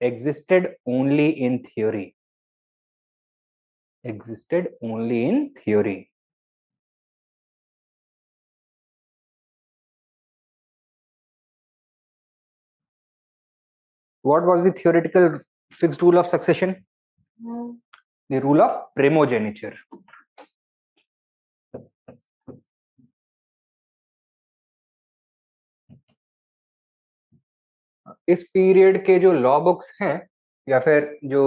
existed only in theory. What was the theoretical fixed rule of succession? The rule of primogeniture. इस period के जो law books हैं या फिर जो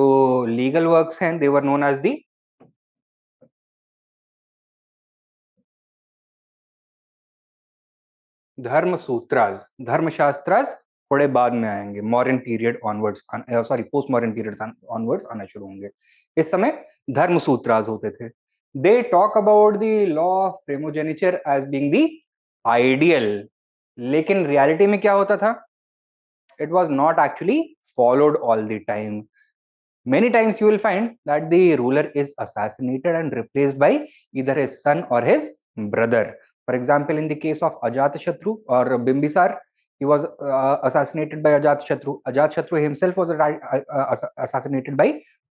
legal works हैं, दे were known as the धर्म सूत्रास, धर्मशास्त्रास थोड़े बाद में आएंगे, modern period onwards, sorry post modern period onwards आना शुरू होंगे। इस समय धर्म सूत्रास होते थे। They talk about the law of primogeniture as being the ideal, लेकिन रियलिटी में क्या होता था? It was not actually followed all the time. Many times you will find that the ruler is assassinated and replaced by either his son or his brother. For example, in the case of Ajatashatru or Bimbisar, he was assassinated by Ajatashatru. Ajatashatru himself was assassinated by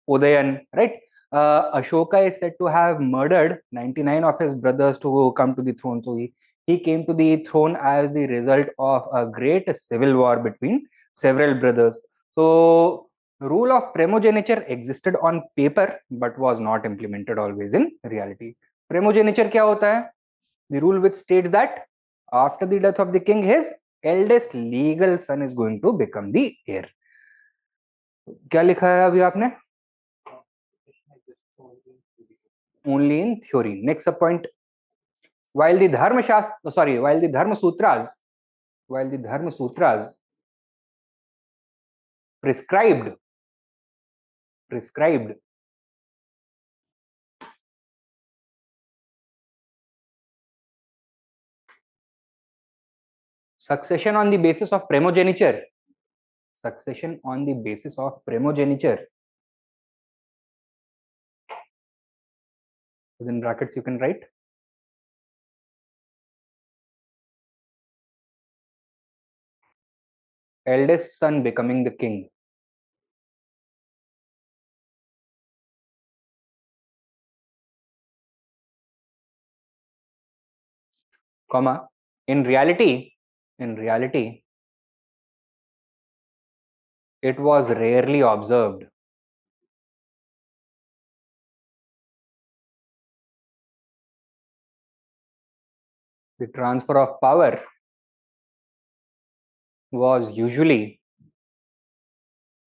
Udayan, right? Ashoka is said to have murdered 99 of his brothers to come to the throne. So he came to the throne as the result of a great civil war between several brothers. So rule of primogeniture existed on paper but was not implemented always in reality. Primogeniture क्या होता है? The rule which states that after the death of the king, his eldest legal son is going to become the heir. क्या लिखा है अभी आपने? Only in theory. Next point. While the Dharma Sutras prescribed succession on the basis of primogeniture. Succession on the basis of primogeniture. Within brackets, you can write eldest son becoming the king. Comma. In reality, it was rarely observed. The transfer of power was usually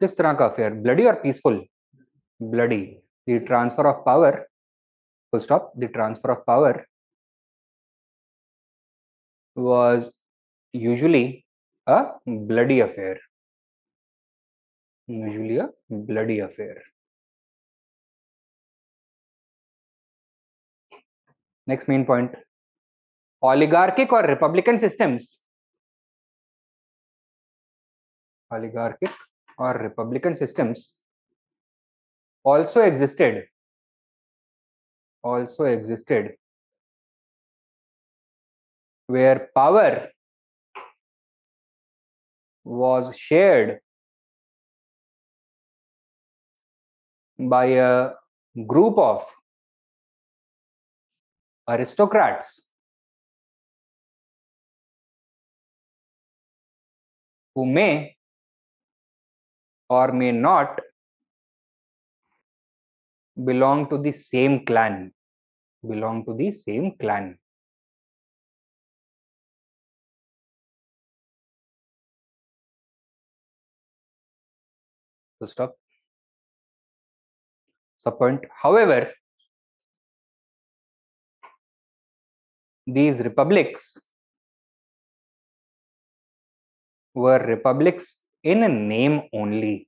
किस तरह का affair? Bloody or peaceful? Bloody. The transfer of power, full stop, the transfer of power was usually a bloody affair. Usually a bloody affair. Next main point. Oligarchic or republican systems. Oligarchic or republican systems also existed where power was shared by a group of aristocrats who may or may not belong to the same clan. So stop. Subpoint. However, these republics were republics in name only.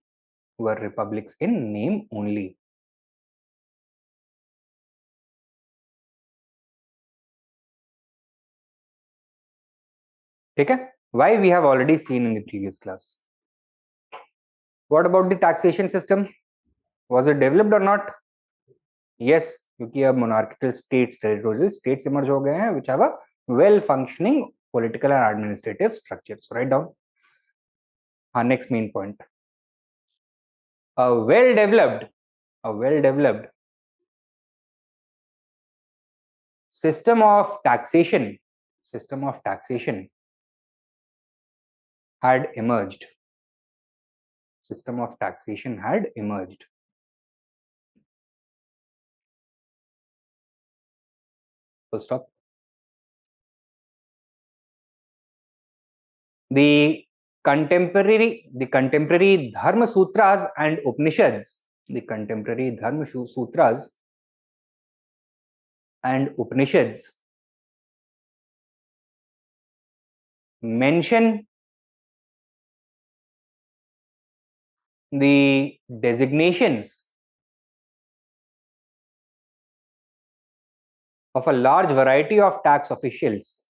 ठीक है? Why we have already seen in the previous class. What about the taxation system? Was it developed or not? Yes, क्योंकि अब monarchical states, territorial states emerge हो गए हैं, which have a well functioning political and administrative structure. So write down. Next main point. A well developed system of taxation had emerged. Full stop. The contemporary Dharma Sutras and Upanishads. mention the designations of a large variety of tax officials,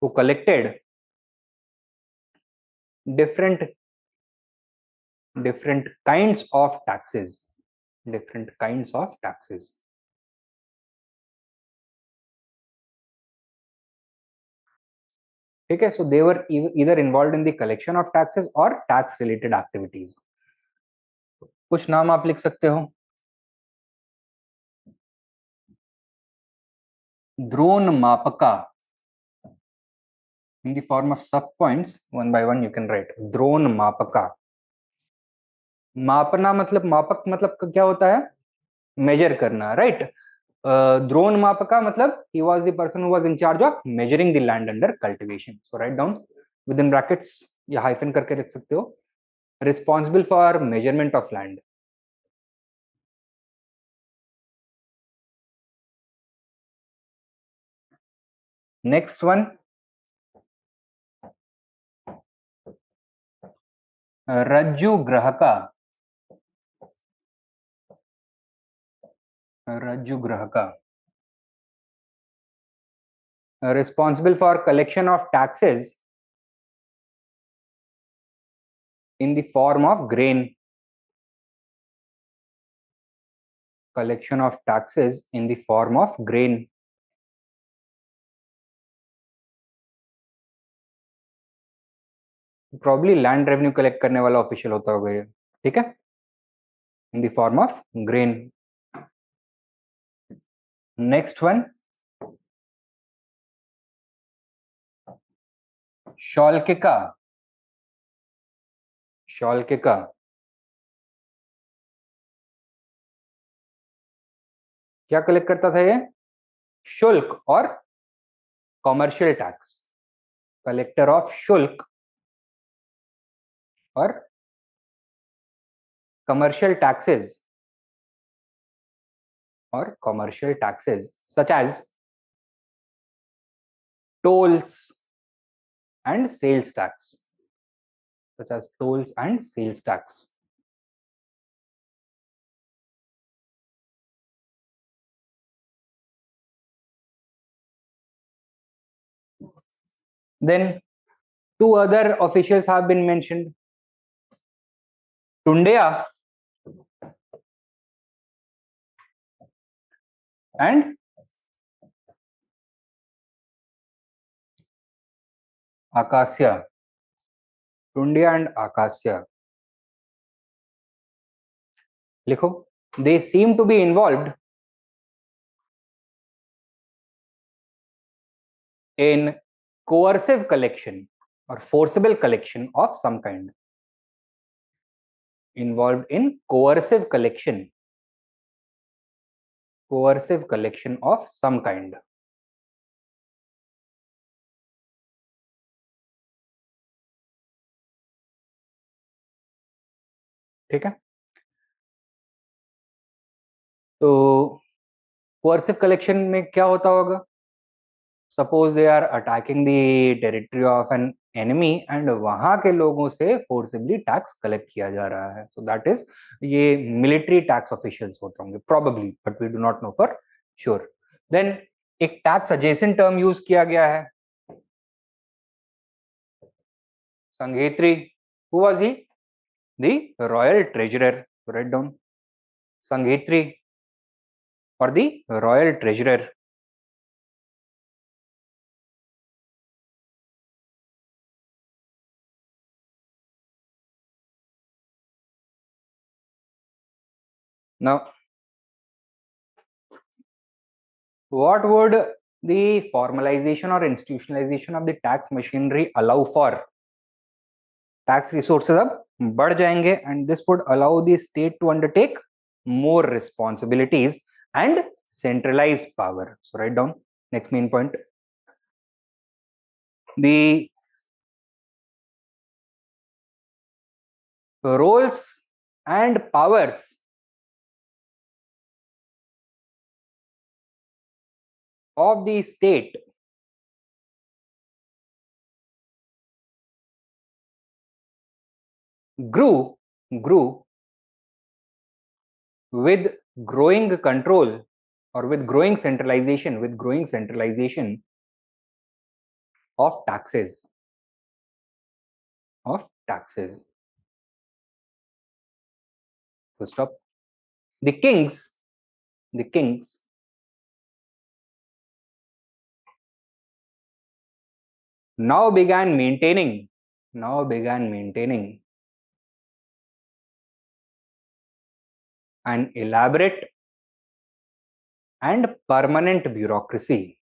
who collected different kinds of taxes. ठीक है, so they were either involved in the collection of taxes or tax related activities. कुछ नाम आप लिख सकते हो. Drone mapaka. In the form of sub points, one by one you can write drone mapaka. मापना मतलब, मापक मतलब क्या होता है, मेजर करना, राइट. ड्रोन मापका मतलब he was the person who was in charge of measuring the land under cultivation. So write down within brackets या हाइफन करके रख सकते हो, responsible for measurement of land. Next one, रज्जु ग्राहका. Responsible for collection of taxes in the form of grain. Probably land revenue collect करने वाला official होता होगा ये, ठीक है, in the form of grain. Next one, शौल्किका. क्या कलेक्ट करता था ये, शुल्क और कॉमर्शियल टैक्स. कलेक्टर ऑफ शुल्क और commercial taxes such as tolls and sales tax. Then two other officials have been mentioned, Tundeya and Akasya. लिखो, they seem to be involved in coercive collection or forcible collection of some kind. Involved in coercive collection of some kind. ठीक है, तो coercive collection में क्या होता होगा, suppose they are attacking the territory of an enemy and वहां के लोगों से फोर्सिबली टैक्स कलेक्ट किया जा रहा है, सो दैट इज, ये मिलिट्री टैक्स ऑफिशियल्स होते होंगे probably, but we do not know for sure. Then एक टैक्स एडजेसेंट टर्म यूज किया गया है, sanghetri. Who was he, the royal treasurer. Write down sanghetri और the royal treasurer. Now, what would the formalization or institutionalization of the tax machinery allow for? Tax resources अब बढ़ जाएंगे and this would allow the state to undertake more responsibilities and centralized power. So write down next main point. The roles and powers of the state grew with growing control or with growing centralization of taxes. Full stop. The kings now began maintaining an elaborate and permanent bureaucracy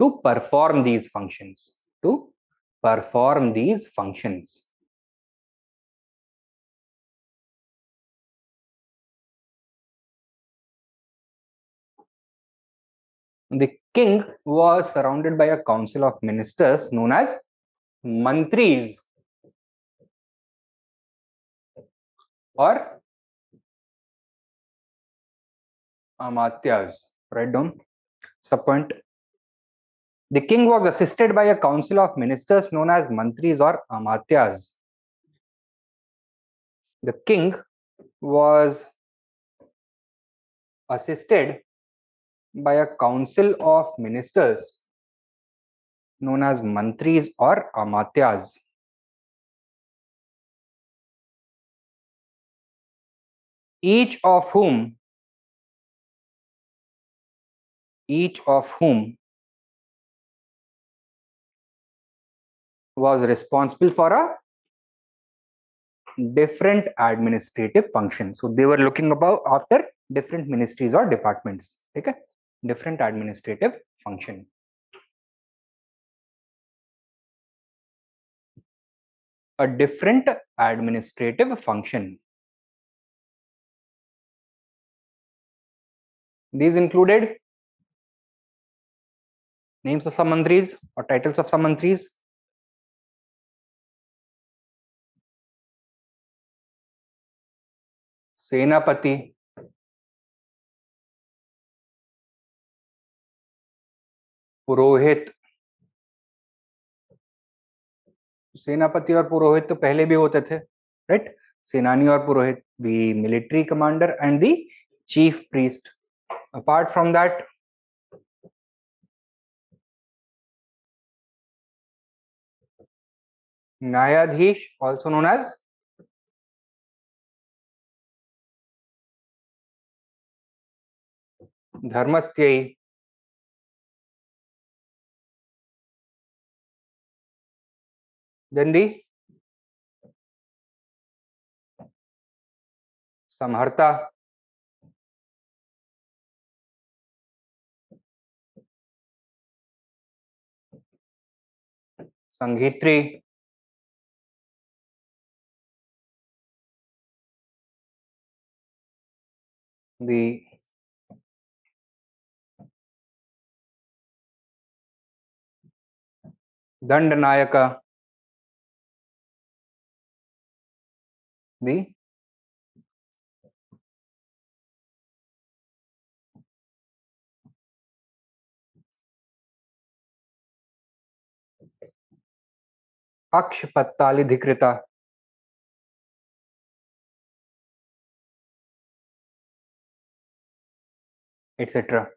to perform these functions. The king was surrounded by a council of ministers known as mantris or amatyas. Write down. Subpoint. The king was assisted by a council of ministers known as mantris or amatyas. The king was assisted by a council of ministers known as mantris or amatyas. Each of whom was responsible for a different administrative function. So they were looking after different ministries or departments. Okay, different administrative function. A different administrative function. These included names of some mantris or titles of some mantris. Senapati, पुरोहित. सेनापति और पुरोहित तो पहले भी होते थे, right? सेनानी और पुरोहित, the military commander and the chief priest. Apart from that, न्यायाधीश, also known as धर्मस्थ्ययी. Then the samharta, संघित्री, the दंडनायक, the अक्षपत्तालिधिकृता, etc.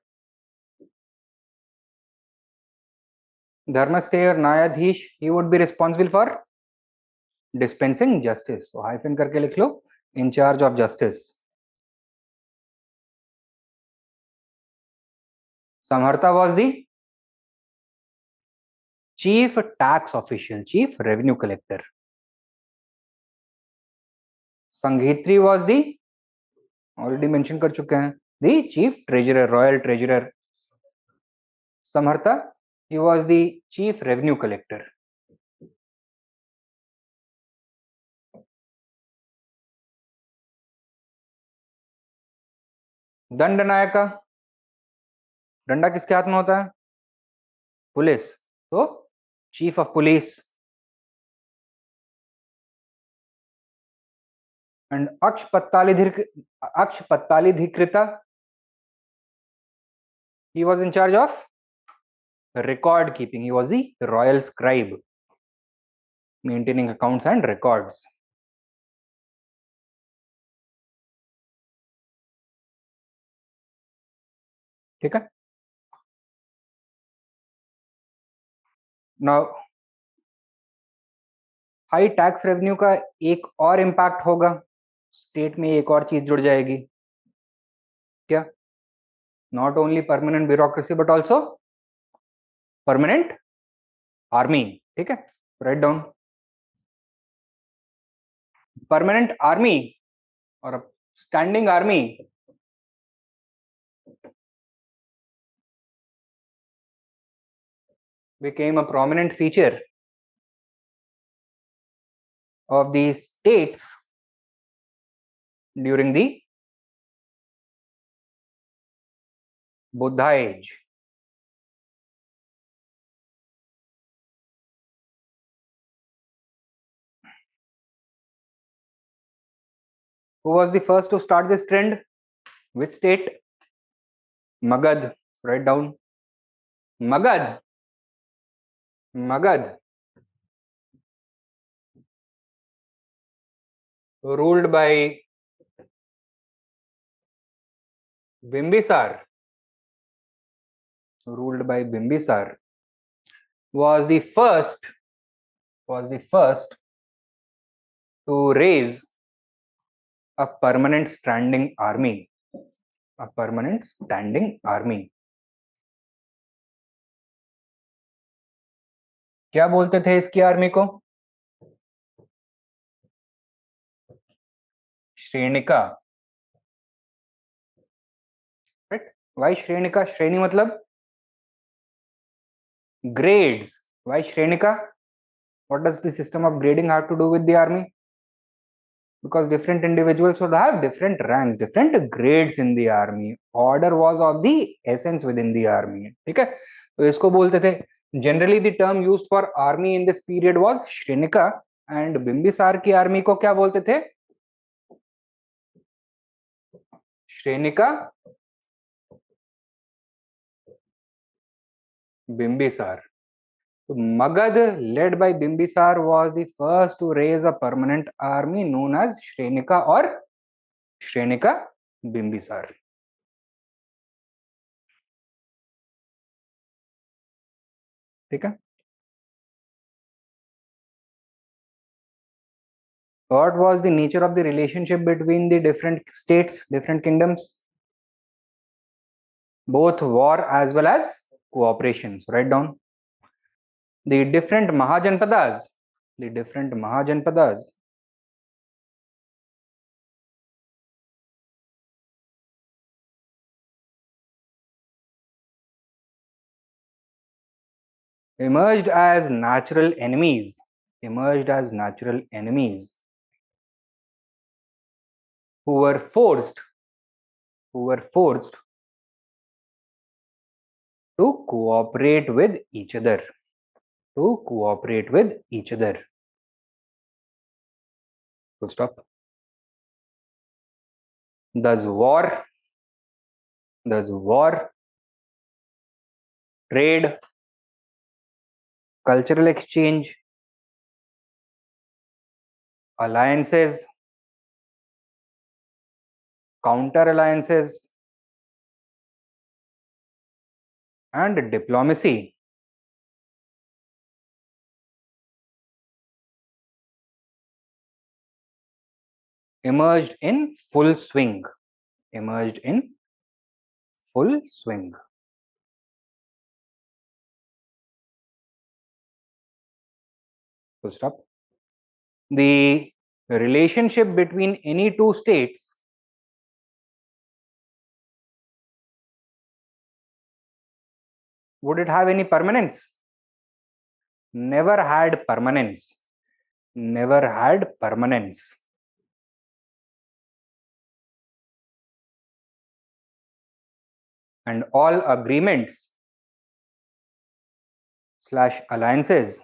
Dharmasthay or Nyadhish, he would be responsible for dispensing justice. So hyphen करके लिख लो, in charge of justice. Samharta was the chief tax official, chief revenue collector. Sanghitri was the, already mentioned कर चुके हैं, the chief treasurer, royal treasurer. Samharta, he was the chief revenue collector. दंडनायक, डंडा किसके हाथ में होता है? पुलिस, तो chief of police. And Akshpatalidhikrita, he was in charge of record keeping. He was the royal scribe, maintaining accounts and records. ठीक है. Now high tax revenue का एक और इम्पैक्ट होगा, स्टेट में एक और चीज जुड़ जाएगी. क्या? Not only permanent bureaucracy but also permanent army. ठीक है, राइट डाउन. परमानेंट आर्मी और standing army became a prominent feature of the states during the Buddha age. Who was the first to start this trend? Which state? Magad. Write down. Magad. Magad. Ruled by Bimbisar. Ruled by Bimbisar. Was the first to raise a permanent standing army. A permanent standing army. क्या बोलते थे इसकी army को? श्रेणिका. Right. Y श्रेणिका? श्रेणी मतलब grades. Why Shrenika? What does the system of grading have to do with the army? Because different individuals would have different ranks, different grades in the army. Order was of the essence within the army. ठीक है, तो इसको बोलते थे. Generally the term used for army in this period was Shrenika, and Bimbisara की army को क्या बोलते थे? श्रेणिका, Bimbisara. So Magad, led by Bimbisar, was the first to raise a permanent army known as Shrenika or Shrenika Bimbisar. ठीक है. What was the nature of the relationship between the different states, different kingdoms? Both war as well as cooperation. So write down. The different Mahajanpadas. The different Mahajanpadas emerged as natural enemies. Emerged as natural enemies who were forced to cooperate with each other. To cooperate with each other. Full stop. Thus war, trade, cultural exchange, alliances, counter alliances, and diplomacy emerged in full swing. Emerged in full swing. Full stop. The relationship between any two states would it have any permanence? Never had permanence. Never had permanence. And all agreements / alliances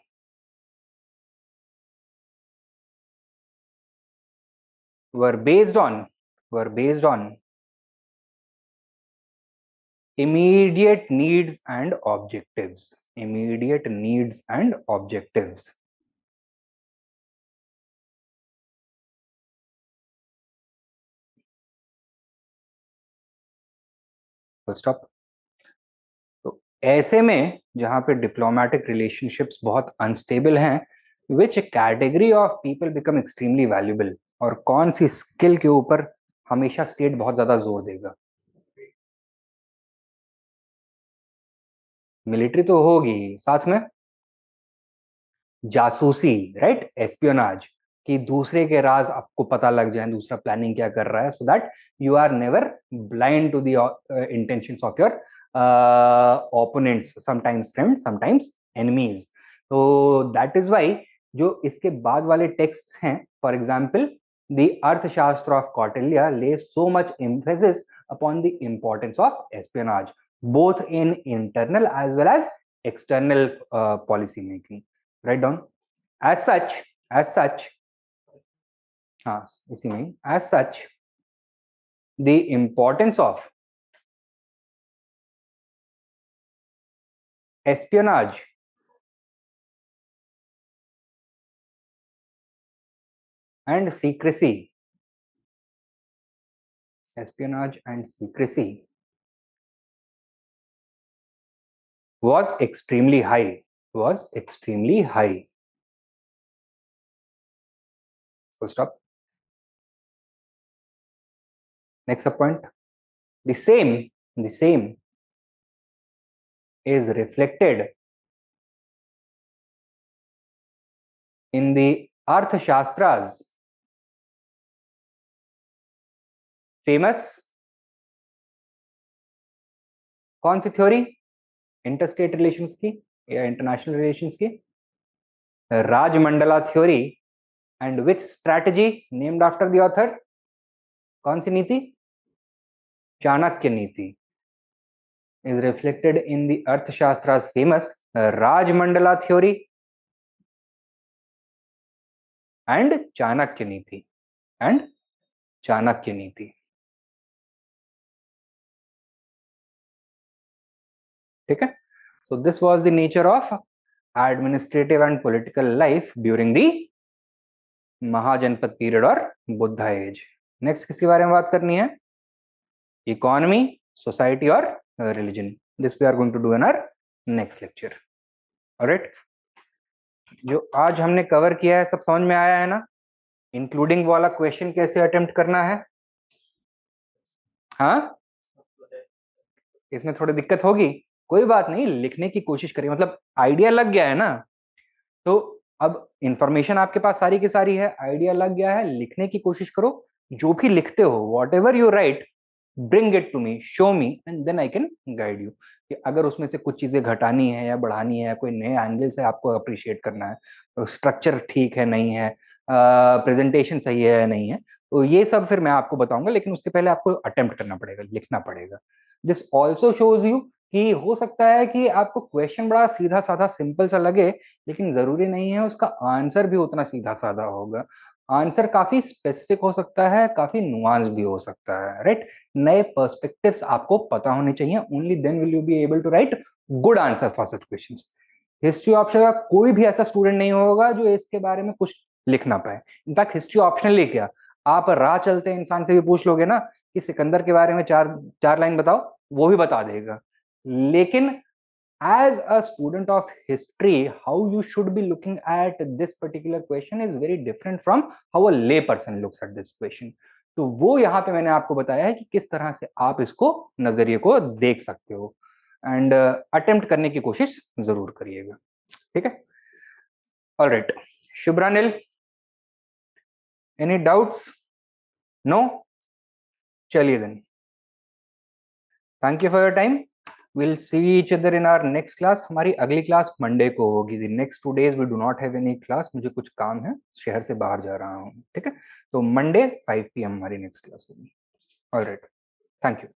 were based on immediate needs and objectives. Immediate needs and objectives. Full stop. तो ऐसे में जहां पे diplomatic relationships बहुत unstable हैं, which category of people become extremely valuable, और कौन सी skill के ऊपर हमेशा स्टेट बहुत ज्यादा जोर देगा? मिलिट्री तो होगी, साथ में जासूसी, राइट, एस्पियोनाज, कि दूसरे के राज आपको पता लग जाए, दूसरा प्लानिंग क्या कर रहा है, so that you are never blind to the intentions of your opponents, sometimes friends, sometimes enemies. तो दैट इज वाई जो इसके बाद वाले टेक्स्ट हैं, for example the Arthashastra of Kautilya lay so much emphasis upon the importance of espionage, both in internal as well as external policy making. Write down. As such, हाँ इसी में, as such, the importance of espionage and secrecy, espionage and secrecy was extremely high, was extremely high. Full stop. Next point. The same is reflected in the Arthashastras famous कौन सी theory? Interstate relations की या international relations की? Rajmandala theory. And which strategy named after the author? कौन सी नीति? चाणक्य नीति is reflected in the Arthashastra's famous Rajmandala theory and Chanakya Niti. And Chanakya Niti. ठीक है? So this was the nature of administrative and political life during the महाजनपद period और Buddha as. Next किसके बारे में बात करनी है? इकोनॉमी, सोसाइटी और religion. This we are going to do in our next lecture. Alright, जो आज हमने कवर किया है सब समझ में आया है ना? इंक्लूडिंग वाला क्वेश्चन कैसे अटेम्प्ट करना है? हाँ, इसमें थोड़ी दिक्कत होगी, कोई बात नहीं, लिखने की कोशिश करिए, मतलब आइडिया लग गया है ना? तो अब इंफॉर्मेशन आपके पास सारी की सारी है, आइडिया लग गया है, लिखने की कोशिश करो. जो भी लिखते हो, whatever you write, bring it to me, show me, and then I can guide you. कि अगर उसमें से कुछ चीजें घटानी है या बढ़ानी है, कोई नए एंगल से आपको अप्रिशिएट करना है, तो स्ट्रक्चर ठीक है नहीं है, प्रेजेंटेशन सही है या नहीं है, तो ये सब फिर मैं आपको बताऊंगा, लेकिन उसके पहले आपको अटेम्प्ट करना पड़ेगा, लिखना पड़ेगा. दिस ऑल्सो शोज यू कि हो सकता है कि आपको क्वेश्चन बड़ा सीधा साधा सिंपल सा लगे, लेकिन जरूरी नहीं है उसका आंसर भी उतना सीधा साधा होगा. आंसर काफी स्पेसिफिक हो सकता है, काफी नुआंस भी हो सकता है, राइट? नए पर्सपेक्टिव्स आपको पता होने चाहिए, only then will you be able to write good answer for such questions. History option का कोई भी ऐसा स्टूडेंट नहीं होगा जो इसके बारे में कुछ लिख ना पाए. इनफैक्ट हिस्ट्री ऑप्शनल ही क्या, आप राह चलते इंसान से भी पूछ लोगे ना कि सिकंदर के बारे में चार चार लाइन बताओ, वो भी बता देगा. लेकिन as a student of history, how you should be looking at this particular question is very different from how a lay person looks at this question. तो वो यहाँ पे मैंने आपको बताया है कि किस तरह से आप इसको नजरिए को देख सकते हो, एंड अटेम्प्ट करने की कोशिश जरूर करिएगा. ठीक है? Alright, Subhranil, any doubts? No? चलिए then, thank you for your time. We'll see each other in our next class. हमारी अगली क्लास मंडे को होगी. The next 2 days we do not have any class. मुझे कुछ काम है, शहर से बाहर जा रहा हूँ. ठीक है? तो मंडे 5 PM हमारी नेक्स्ट क्लास होगी. Alright, thank you.